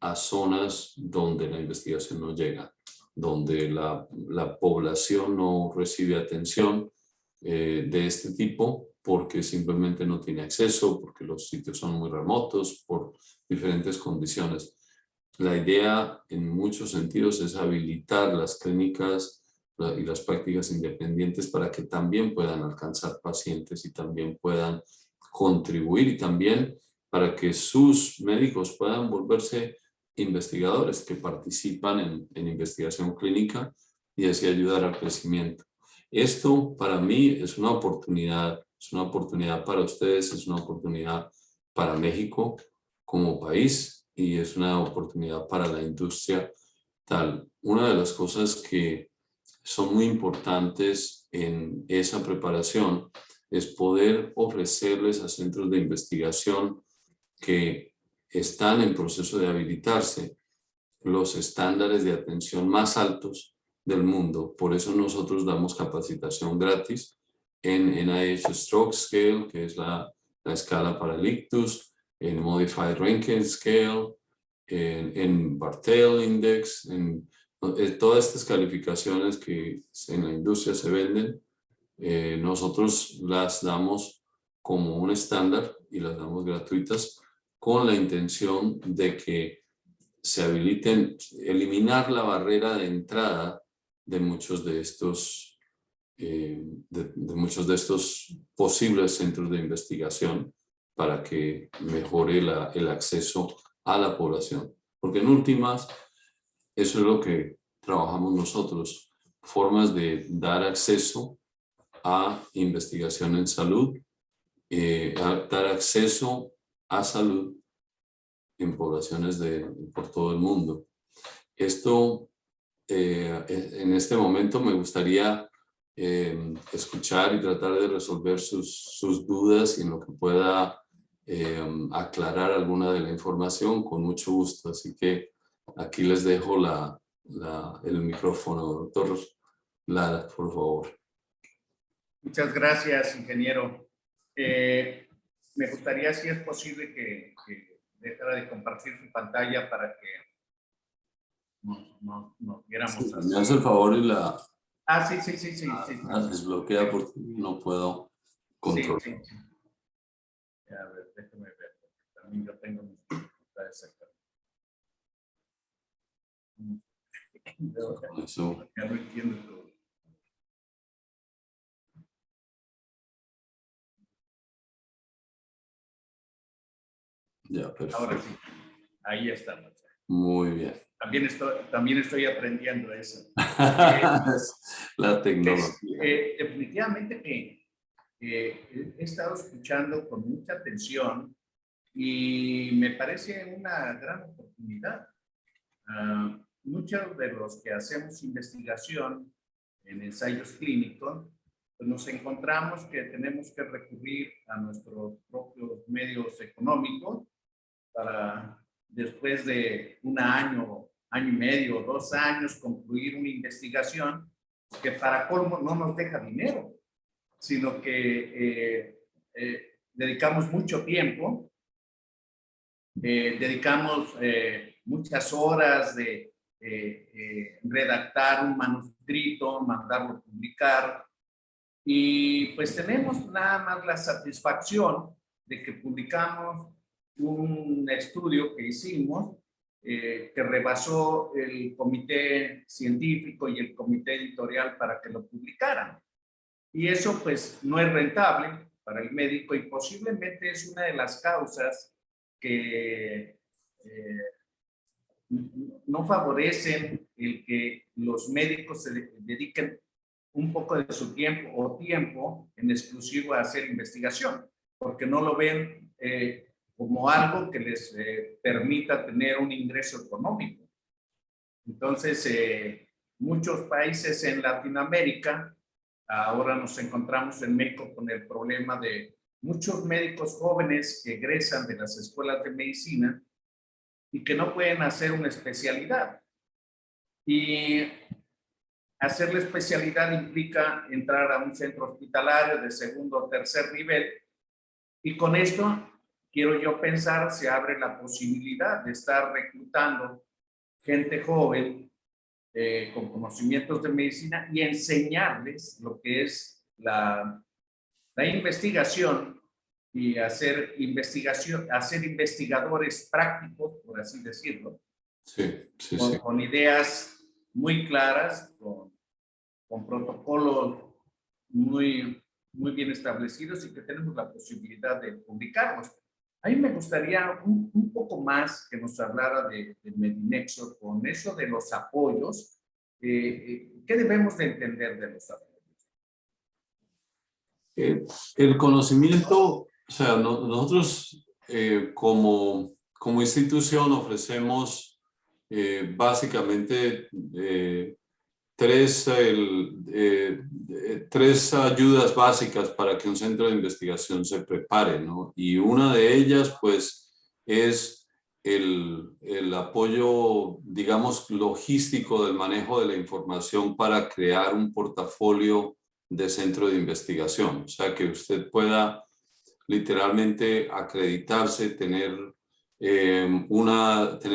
a zonas donde la investigación no llega, donde la población no recibe atención de este tipo porque simplemente no tiene acceso, porque los sitios son muy remotos, por diferentes condiciones. La idea en muchos sentidos es habilitar las clínicas y las prácticas independientes para que también puedan alcanzar pacientes y también puedan contribuir y también para que sus médicos puedan volverse investigadores que participan en investigación clínica y así ayudar al crecimiento. Esto para mí es una oportunidad para ustedes, es una oportunidad para México como país y es una oportunidad para la industria tal. Una de las cosas que son muy importantes en esa preparación es poder ofrecerles a centros de investigación que están en proceso de habilitarse los estándares de atención más altos del mundo. Por eso nosotros damos capacitación gratis en NIH Stroke Scale, que es la escala para el ictus, en Modified Rankin Scale, en Barthel Index, en todas estas calificaciones que en la industria se venden, nosotros las damos como un estándar y las damos gratuitas con la intención de que se habiliten, eliminar la barrera de entrada de muchos de estos, muchos de estos posibles centros de investigación para que mejore el acceso a la población. Porque en últimas, eso es lo que trabajamos nosotros, formas de dar acceso a investigación en salud dar acceso a salud en poblaciones por todo el mundo. Esto, en este momento me gustaría escuchar y tratar de resolver sus dudas y en lo que pueda aclarar alguna de la información, con mucho gusto. Así que aquí les dejo el micrófono, doctor Lara, por favor. Muchas gracias, ingeniero. Me gustaría, si es posible, que dejara de compartir su pantalla para que nos viéramos así. Me hace el favor y la Sí. desbloquea porque no puedo controlar. Sí. A ver, déjame ver. También yo tengo mis dificultades acá. Eso. Ya no entiendo todo. Ya, perfecto. Ahora sí, ahí estamos. Muy bien. También estoy aprendiendo eso. La tecnología. Definitivamente que he estado escuchando con mucha atención y me parece una gran oportunidad. Muchos de los que hacemos investigación en ensayos clínicos, pues nos encontramos que tenemos que recurrir a nuestros propios medios económicos para, después de un año, año y medio, 2 años, concluir una investigación que para colmo no nos deja dinero, sino que dedicamos mucho tiempo, dedicamos muchas horas de redactar un manuscrito, mandarlo a publicar, y pues tenemos nada más la satisfacción de que publicamos un estudio que hicimos que rebasó el comité científico y el comité editorial para que lo publicaran. Y eso pues no es rentable para el médico y posiblemente es una de las causas que no favorecen el que los médicos se dediquen un poco de su tiempo en exclusivo a hacer investigación, porque no lo ven como algo que les permita tener un ingreso económico. Entonces, muchos países en Latinoamérica, ahora nos encontramos en México con el problema de muchos médicos jóvenes que egresan de las escuelas de medicina y que no pueden hacer una especialidad. Y hacer la especialidad implica entrar a un centro hospitalario de segundo o tercer nivel, y con esto, quiero yo pensar, se abre la posibilidad de estar reclutando gente joven con conocimientos de medicina y enseñarles lo que es la investigación y hacer investigadores prácticos, por así decirlo, con ideas muy claras, con protocolos muy bien establecidos y que tenemos la posibilidad de publicarlos. A mí me gustaría un poco más que nos hablara de Medinexo con eso de los apoyos. ¿Qué debemos de entender de los apoyos? El conocimiento, o sea, nosotros como institución ofrecemos básicamente tres ayudas básicas para que un centro de investigación se prepare, ¿no? Y una de ellas, pues, es el apoyo, digamos, logístico del manejo de la información para crear un portafolio de centro de investigación. O sea, que usted pueda literalmente acreditarse, tener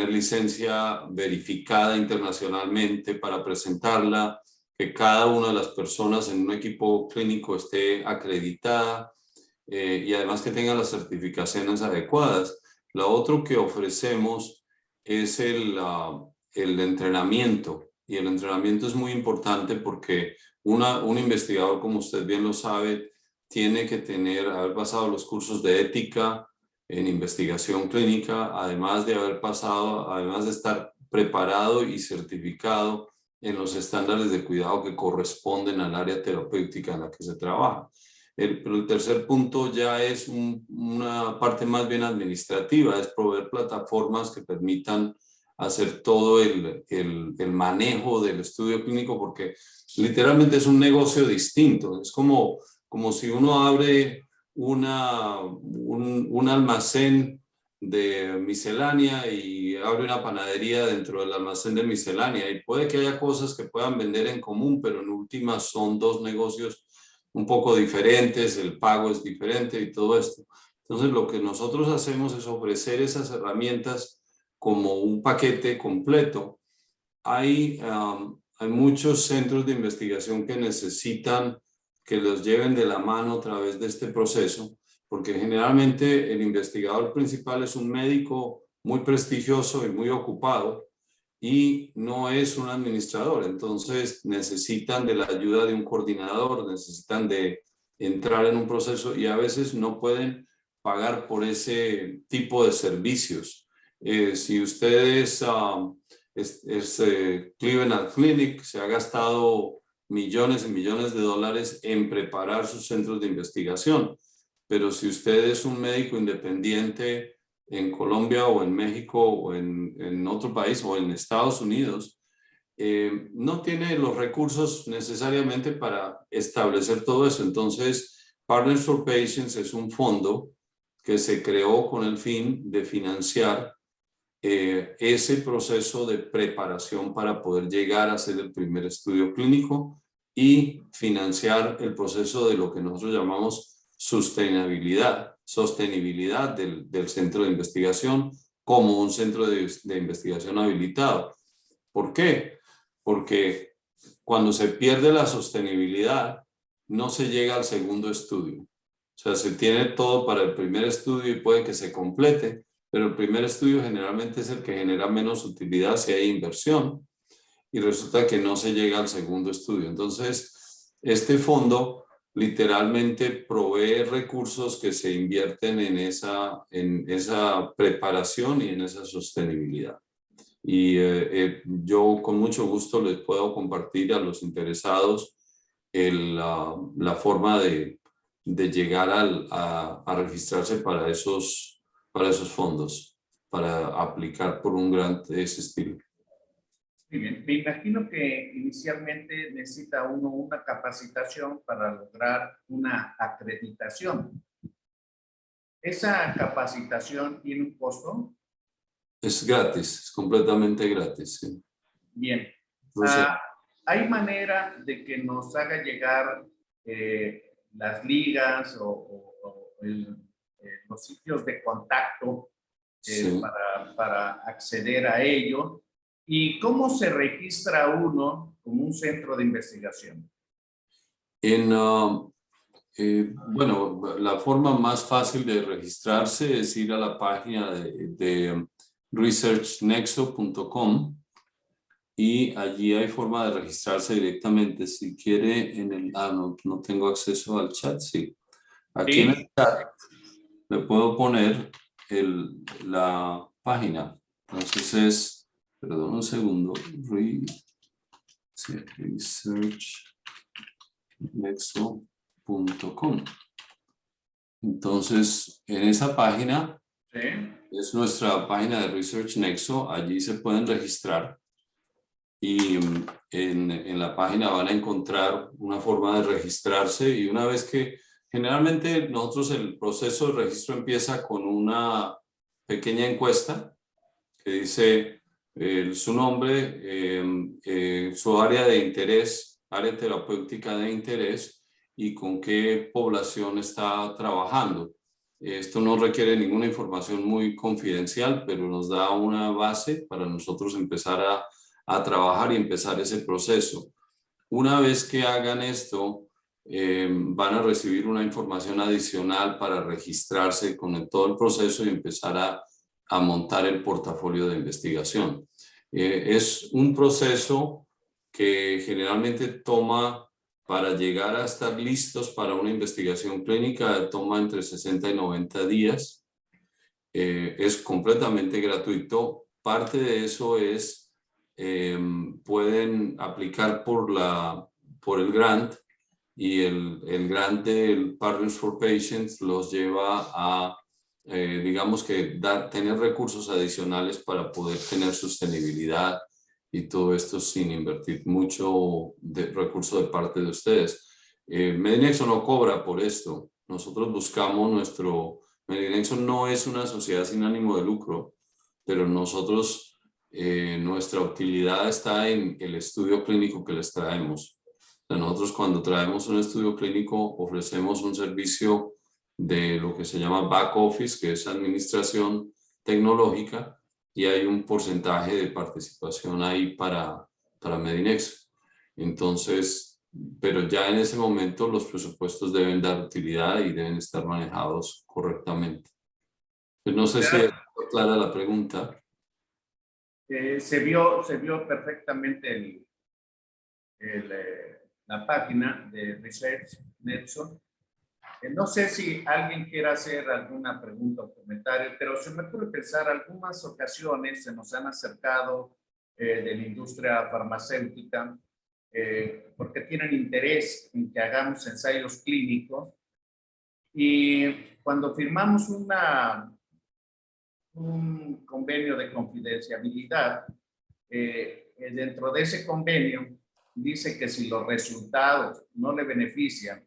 licencia verificada internacionalmente para presentarla, que cada una de las personas en un equipo clínico esté acreditada y además que tenga las certificaciones adecuadas. Lo otro que ofrecemos es el entrenamiento, y el entrenamiento es muy importante porque un investigador, como usted bien lo sabe, tiene que haber pasado los cursos de ética en investigación clínica, además de estar preparado y certificado en los estándares de cuidado que corresponden al área terapéutica en la que se trabaja. Pero el tercer punto ya es una parte más bien administrativa, es proveer plataformas que permitan hacer todo el manejo del estudio clínico, porque literalmente es un negocio distinto. Es como si uno abre un almacén de miscelánea y abre una panadería dentro del almacén de miscelánea, y puede que haya cosas que puedan vender en común, pero en últimas son dos negocios un poco diferentes, el pago es diferente y todo esto. Entonces, lo que nosotros hacemos es ofrecer esas herramientas como un paquete completo. Hay muchos centros de investigación que necesitan que los lleven de la mano a través de este proceso, porque generalmente el investigador principal es un médico muy prestigioso y muy ocupado y no es un administrador. Entonces necesitan de la ayuda de un coordinador, necesitan de entrar en un proceso y a veces no pueden pagar por ese tipo de servicios. Si ustedes, Cleveland Clinic se ha gastado millones y millones de dólares en preparar sus centros de investigación, pero si usted es un médico independiente en Colombia o en México o en otro país o en Estados Unidos, no tiene los recursos necesariamente para establecer todo eso. Entonces, Partners for Patients es un fondo que se creó con el fin de financiar ese proceso de preparación para poder llegar a hacer el primer estudio clínico y financiar el proceso de lo que nosotros llamamos sostenibilidad del centro de investigación como un centro de investigación habilitado. ¿Por qué? Porque cuando se pierde la sostenibilidad, no se llega al segundo estudio. O sea, se tiene todo para el primer estudio y puede que se complete, pero el primer estudio generalmente es el que genera menos utilidad si hay inversión y resulta que no se llega al segundo estudio. Entonces, este fondo literalmente provee recursos que se invierten en esa preparación y en esa sostenibilidad. Y yo con mucho gusto les puedo compartir a los interesados la forma de llegar a registrarse para esos fondos, para aplicar por un grant de ese estilo. Muy bien. Me imagino que inicialmente necesita uno una capacitación para lograr una acreditación. ¿Esa capacitación tiene un costo? Es gratis, es completamente gratis. Sí. Bien. Entonces, ¿Hay manera de que nos haga llegar las ligas o los sitios de contacto sí. para acceder a ello? ¿Y cómo se registra uno como un centro de investigación? Bueno, la forma más fácil de registrarse es ir a la página de researchnexo.com y allí hay forma de registrarse directamente. Si quiere, no tengo acceso al chat, sí. Aquí en el Sí. chat le puedo poner la página. Entonces es, perdón un segundo, researchnexo.com. Entonces, en esa página, Sí. es nuestra página de Research Nexo, allí se pueden registrar y en la página van a encontrar una forma de registrarse y una vez que, generalmente nosotros el proceso de registro empieza con una pequeña encuesta que dice su nombre, su área de interés, área terapéutica de interés y con qué población está trabajando. Esto no requiere ninguna información muy confidencial, pero nos da una base para nosotros empezar a trabajar y empezar ese proceso. Una vez que hagan esto, van a recibir una información adicional para registrarse con todo el proceso y empezar a montar el portafolio de investigación. Es un proceso que generalmente toma, para llegar a estar listos para una investigación clínica, toma entre 60 y 90 días. Es completamente gratuito. Parte de eso es, pueden aplicar por el grant y el grant del Partners for Patients los lleva a, digamos que tener recursos adicionales para poder tener sostenibilidad y todo esto sin invertir mucho recurso de parte de ustedes. Medinexo no cobra por esto. Nosotros buscamos Medinexo no es una sociedad sin ánimo de lucro, pero nosotros, nuestra utilidad está en el estudio clínico que les traemos. O sea, nosotros cuando traemos un estudio clínico ofrecemos un servicio de lo que se llama back office, que es administración tecnológica, y hay un porcentaje de participación ahí para Medinexo. Entonces, pero ya en ese momento los presupuestos deben dar utilidad y deben estar manejados correctamente. Pues no sé si es clara la pregunta. Se vio perfectamente la página de Research Nexo. No sé si alguien quiera hacer alguna pregunta o comentario, pero se me puede pensar, algunas ocasiones se nos han acercado de la industria farmacéutica porque tienen interés en que hagamos ensayos clínicos, y cuando firmamos un convenio de confidencialidad, dentro de ese convenio dice que si los resultados no le benefician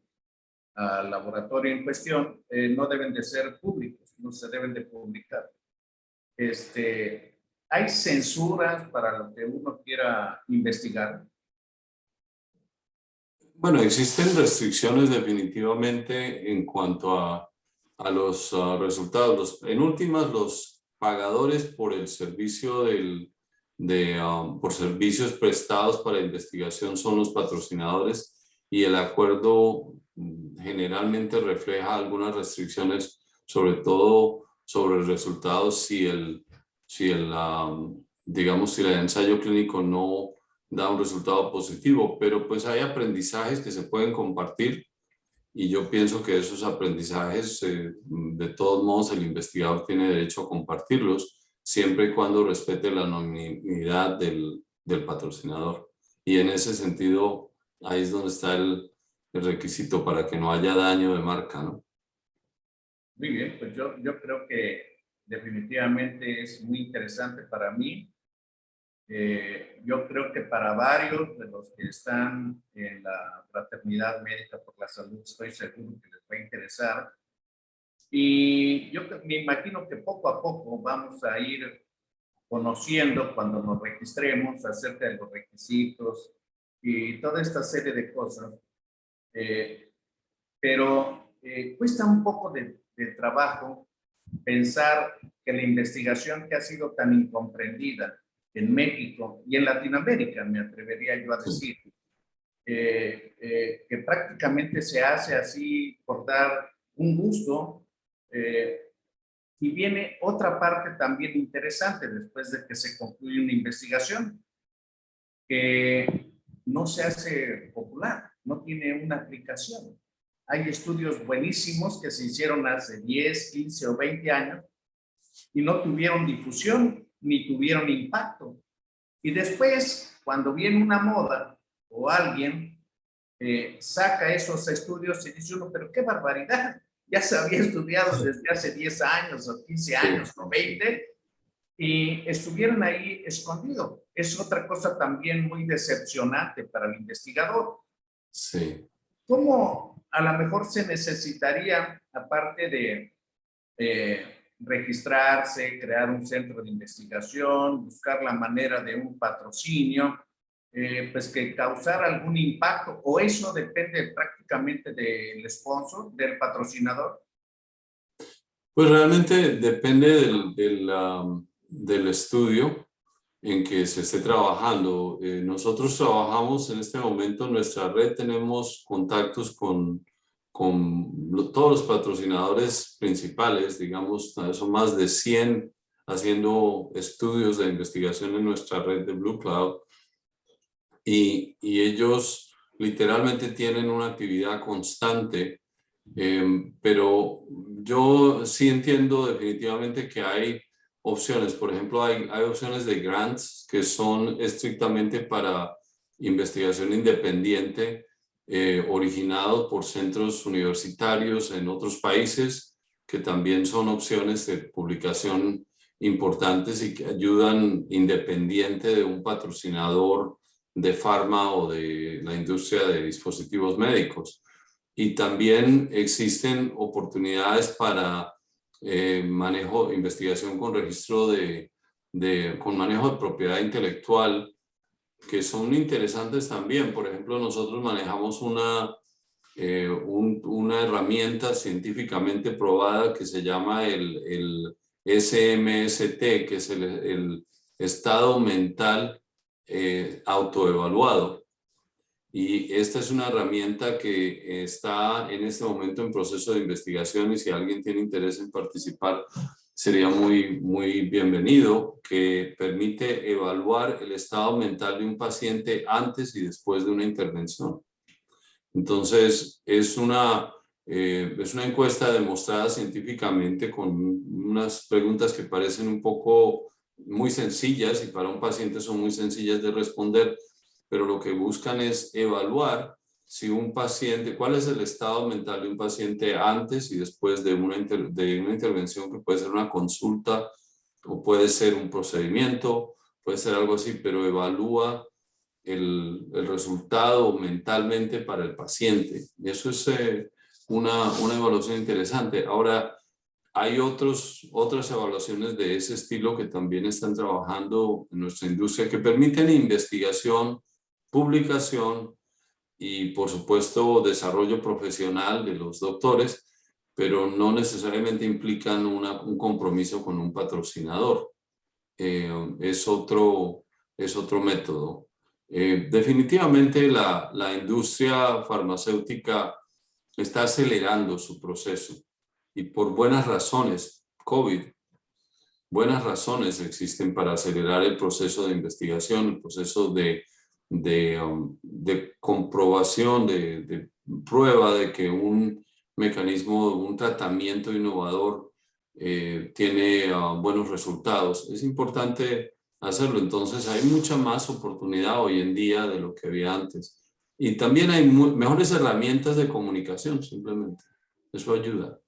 al laboratorio en cuestión, no deben de ser públicos, no se deben de publicar. ¿Hay censuras para lo que uno quiera investigar? Bueno, existen restricciones definitivamente en cuanto a los resultados. En últimas, los pagadores por el servicio por servicios prestados para investigación son los patrocinadores, y el acuerdo generalmente refleja algunas restricciones, sobre todo sobre resultados si el ensayo clínico no da un resultado positivo, pero pues hay aprendizajes que se pueden compartir, y yo pienso que esos aprendizajes, de todos modos, el investigador tiene derecho a compartirlos, siempre y cuando respete la anonimidad del patrocinador. Y en ese sentido, ahí es donde está el requisito para que no haya daño de marca, ¿no? Muy bien, pues yo creo que definitivamente es muy interesante para mí. Yo creo que para varios de los que están en la Fraternidad Médica por la Salud, estoy seguro que les va a interesar. Y yo me imagino que poco a poco vamos a ir conociendo, cuando nos registremos, acerca de los requisitos y toda esta serie de cosas. Pero cuesta un poco de trabajo pensar que la investigación que ha sido tan incomprendida en México y en Latinoamérica, me atrevería yo a decir, que prácticamente se hace así por dar un gusto, y viene otra parte también interesante después de que se concluye una investigación, que no se hace popular, no tiene una aplicación. Hay estudios buenísimos que se hicieron hace 10, 15 o 20 años y no tuvieron difusión ni tuvieron impacto. Y después, cuando viene una moda o alguien saca esos estudios, y dice uno, pero qué barbaridad, ya se había estudiado desde hace 10 años o 15 años o 20 y estuvieron ahí escondidos. Es otra cosa también muy decepcionante para el investigador. Sí. ¿Cómo a lo mejor se necesitaría, aparte de registrarse, crear un centro de investigación, buscar la manera de un patrocinio, pues que causar algún impacto, o eso depende prácticamente del sponsor, del patrocinador? Pues realmente depende del estudio en que se esté trabajando. Nosotros trabajamos en este momento, en nuestra red tenemos contactos con todos los patrocinadores principales, digamos, son más de 100 haciendo estudios de investigación en nuestra red de Blue Cloud, y ellos literalmente tienen una actividad constante, pero yo sí entiendo definitivamente que hay opciones. Por ejemplo, hay opciones de grants que son estrictamente para investigación independiente, originados por centros universitarios en otros países, que también son opciones de publicación importantes y que ayudan independiente de un patrocinador de farma o de la industria de dispositivos médicos. Y también existen oportunidades para manejo, investigación con registro con manejo de propiedad intelectual, que son interesantes también. Por ejemplo, nosotros manejamos una herramienta científicamente probada que se llama el SMST, que es el estado mental autoevaluado. Y esta es una herramienta que está en este momento en proceso de investigación, y si alguien tiene interés en participar, sería muy bienvenido, que permite evaluar el estado mental de un paciente antes y después de una intervención. Entonces, es una encuesta demostrada científicamente con unas preguntas que parecen un poco muy sencillas, y para un paciente son muy sencillas de responder, pero lo que buscan es evaluar si un paciente, cuál es el estado mental de un paciente antes y después de una intervención, que puede ser una consulta o puede ser un procedimiento, puede ser algo así, pero evalúa el resultado mentalmente para el paciente. Y eso es una evaluación interesante. Ahora, hay otras evaluaciones de ese estilo que también están trabajando en nuestra industria, que permiten investigación, publicación y, por supuesto, desarrollo profesional de los doctores, pero no necesariamente implican un compromiso con un patrocinador. Es otro método. Definitivamente la industria farmacéutica está acelerando su proceso, y por buenas razones. Buenas razones existen para acelerar el proceso de investigación, el proceso de comprobación, de prueba de que un mecanismo, un tratamiento innovador tiene buenos resultados. Es importante hacerlo. Entonces hay mucha más oportunidad hoy en día de lo que había antes. Y también hay mejores herramientas de comunicación, simplemente. Eso ayuda.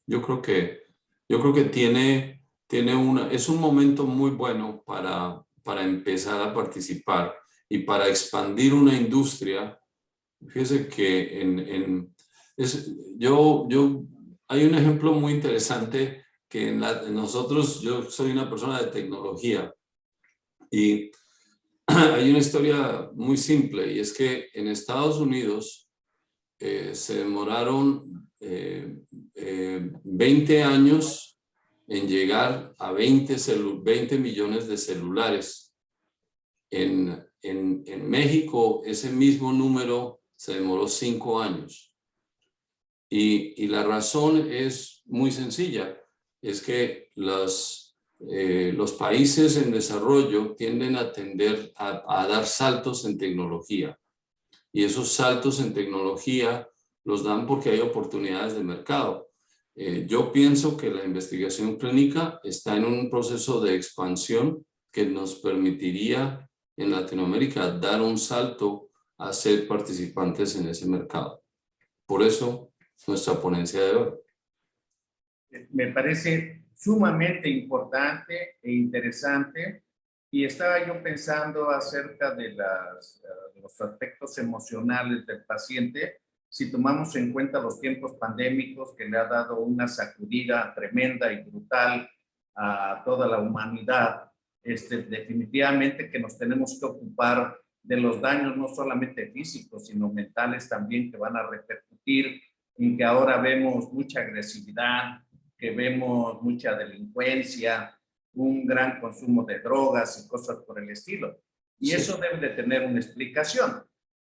Yo creo que es un momento muy bueno para empezar a participar y para expandir una industria. Fíjese que hay un ejemplo muy interesante que nosotros, yo soy una persona de tecnología, y hay una historia muy simple, y es que en Estados Unidos se demoraron 20 años en llegar a 20 millones de celulares. En México ese mismo número se demoró 5 años. Y la razón es muy sencilla, es que los países en desarrollo tienden a dar saltos en tecnología. Y esos saltos en tecnología los dan porque hay oportunidades de mercado. Yo pienso que la investigación clínica está en un proceso de expansión que nos permitiría en Latinoamérica dar un salto a ser participantes en ese mercado. Por eso, nuestra ponencia de hoy. Me parece sumamente importante e interesante, y estaba yo pensando acerca de los aspectos emocionales del paciente. Si tomamos en cuenta los tiempos pandémicos, que le ha dado una sacudida tremenda y brutal a toda la humanidad, definitivamente que nos tenemos que ocupar de los daños no solamente físicos, sino mentales también, que van a repercutir en que ahora vemos mucha agresividad, que vemos mucha delincuencia, un gran consumo de drogas y cosas por el estilo. Y sí, eso debe de tener una explicación.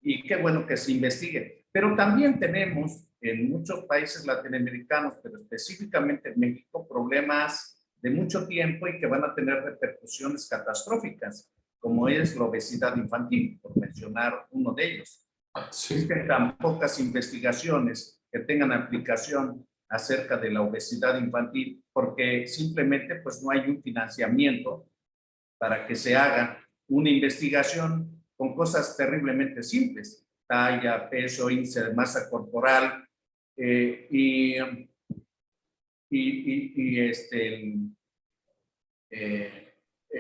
Y qué bueno que se investigue. Pero también tenemos en muchos países latinoamericanos, pero específicamente en México, problemas de mucho tiempo y que van a tener repercusiones catastróficas, como es la obesidad infantil, por mencionar uno de ellos. Sí. Existen tan pocas investigaciones que tengan aplicación acerca de la obesidad infantil, porque simplemente pues no hay un financiamiento para que se haga una investigación con cosas terriblemente simples. talla, peso, índice de masa corporal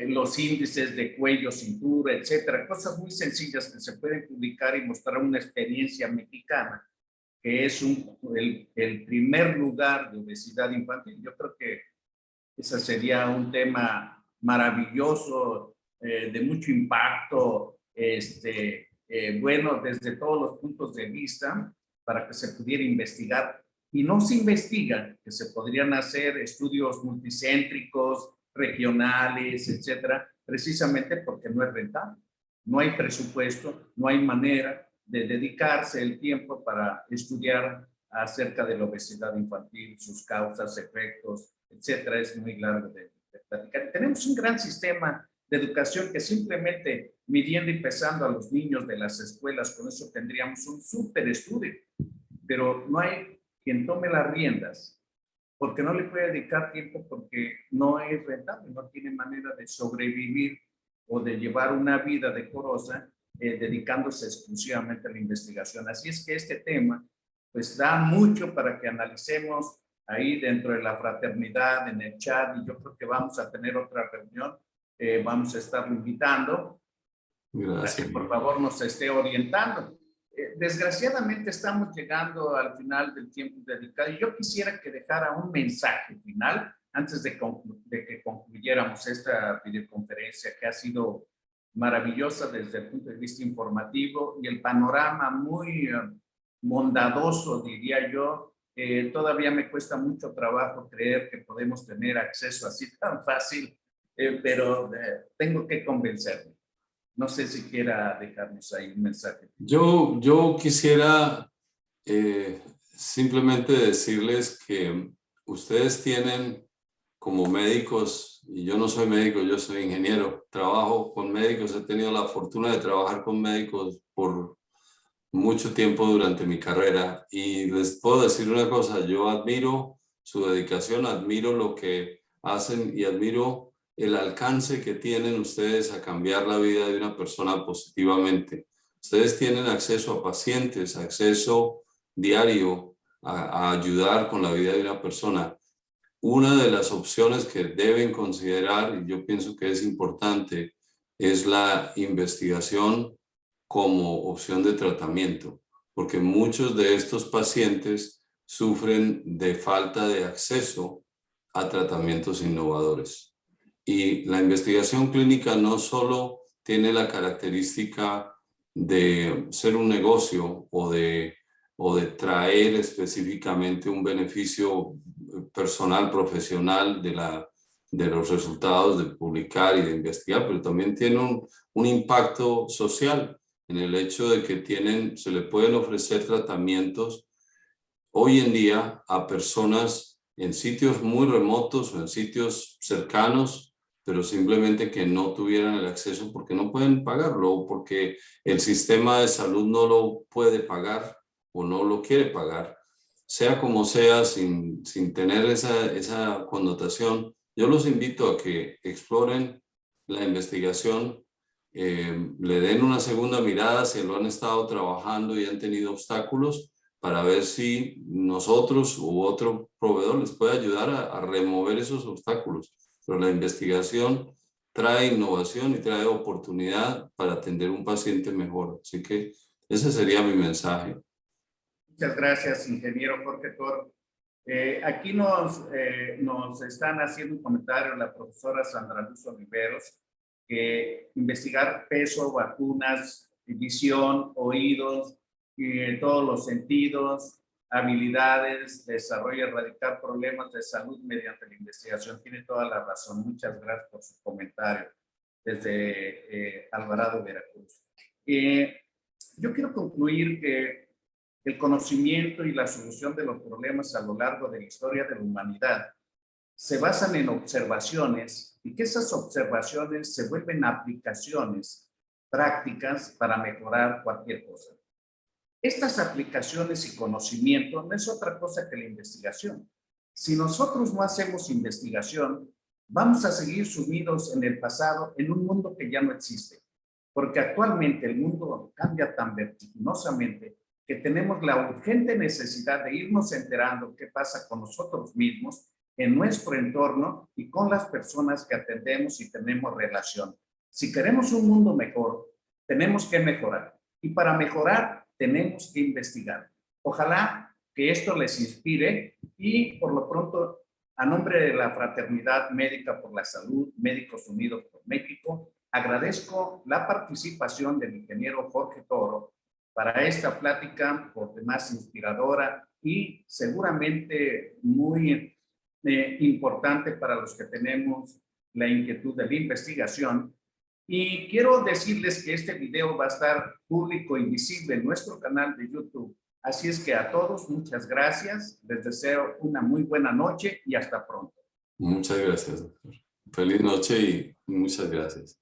los índices de cuello, cintura, etcétera. Cosas muy sencillas que se pueden publicar y mostrar una experiencia mexicana, que es el primer lugar de obesidad infantil. Yo creo que ese sería un tema maravilloso, de mucho impacto, bueno, desde todos los puntos de vista, para que se pudiera investigar. Y no se investiga, que se podrían hacer estudios multicéntricos, regionales, etcétera, precisamente porque no es rentable. No hay presupuesto, no hay manera de dedicarse el tiempo para estudiar acerca de la obesidad infantil, sus causas, efectos, etcétera. Es muy largo de platicar. Tenemos un gran sistema de educación que simplemente midiendo y pesando a los niños de las escuelas, con eso tendríamos un súper estudio, pero no hay quien tome las riendas, porque no le puede dedicar tiempo, porque no es rentable, no tiene manera de sobrevivir o de llevar una vida decorosa dedicándose exclusivamente a la investigación. Así es que este tema pues da mucho para que analicemos ahí dentro de la fraternidad, en el chat, y yo creo que vamos a tener otra reunión, vamos a estarlo invitando. Gracias. Para que por favor nos esté orientando. Desgraciadamente estamos llegando al final del tiempo dedicado y yo quisiera que dejara un mensaje final antes de que concluyéramos esta videoconferencia, que ha sido maravillosa desde el punto de vista informativo y el panorama muy bondadoso, diría yo. Todavía me cuesta mucho trabajo creer que podemos tener acceso así tan fácil, pero tengo que convencerme. No sé si quiera dejarnos ahí un mensaje. Yo quisiera simplemente decirles que ustedes tienen como médicos, y yo no soy médico, yo soy ingeniero, trabajo con médicos, he tenido la fortuna de trabajar con médicos por mucho tiempo durante mi carrera y les puedo decir una cosa, yo admiro su dedicación, admiro lo que hacen y admiro el alcance que tienen ustedes a cambiar la vida de una persona positivamente. Ustedes tienen acceso a pacientes, acceso diario a ayudar con la vida de una persona. Una de las opciones que deben considerar, y yo pienso que es importante, es la investigación como opción de tratamiento, porque muchos de estos pacientes sufren de falta de acceso a tratamientos innovadores. Y la investigación clínica no solo tiene la característica de ser un negocio o de traer específicamente un beneficio personal, profesional de los resultados de publicar y de investigar, pero también tiene un impacto social en el hecho de que se le pueden ofrecer tratamientos hoy en día a personas en sitios muy remotos o en sitios cercanos, pero simplemente que no tuvieran el acceso porque no pueden pagarlo o porque el sistema de salud no lo puede pagar o no lo quiere pagar. Sea como sea, sin tener esa connotación, yo los invito a que exploren la investigación, le den una segunda mirada si lo han estado trabajando y han tenido obstáculos, para ver si nosotros u otro proveedor les puede ayudar a remover esos obstáculos. Pero la investigación trae innovación y trae oportunidad para atender un paciente mejor. Así que ese sería mi mensaje. Muchas gracias, ingeniero Jorge Toro. Aquí nos están haciendo un comentario la profesora Sandra Luz Oliveros, que investigar peso, vacunas, visión, oídos, todos los sentidos, habilidades, desarrollo, erradicar problemas de salud mediante la investigación. Tiene toda la razón. Muchas gracias por su comentario desde Alvarado, Veracruz. Yo quiero concluir que el conocimiento y la solución de los problemas a lo largo de la historia de la humanidad se basan en observaciones y que esas observaciones se vuelven aplicaciones prácticas para mejorar cualquier cosa. Estas aplicaciones y conocimiento no es otra cosa que la investigación. Si nosotros no hacemos investigación, vamos a seguir sumidos en el pasado, en un mundo que ya no existe. porque actualmente el mundo cambia tan vertiginosamente que tenemos la urgente necesidad de irnos enterando qué pasa con nosotros mismos, en nuestro entorno y con las personas que atendemos y tenemos relación. Si queremos un mundo mejor, tenemos que mejorar. Y para mejorar, tenemos que investigar. Ojalá que esto les inspire y por lo pronto, a nombre de la Fraternidad Médica por la Salud, Médicos Unidos por México, agradezco la participación del ingeniero Jorge Toro para esta plática, por demás inspiradora y seguramente muy importante para los que tenemos la inquietud de la investigación. Y quiero decirles que este video va a estar público y visible en nuestro canal de YouTube. Así es que a todos, muchas gracias. Les deseo una muy buena noche y hasta pronto. Muchas gracias, doctor. Feliz noche y muchas gracias.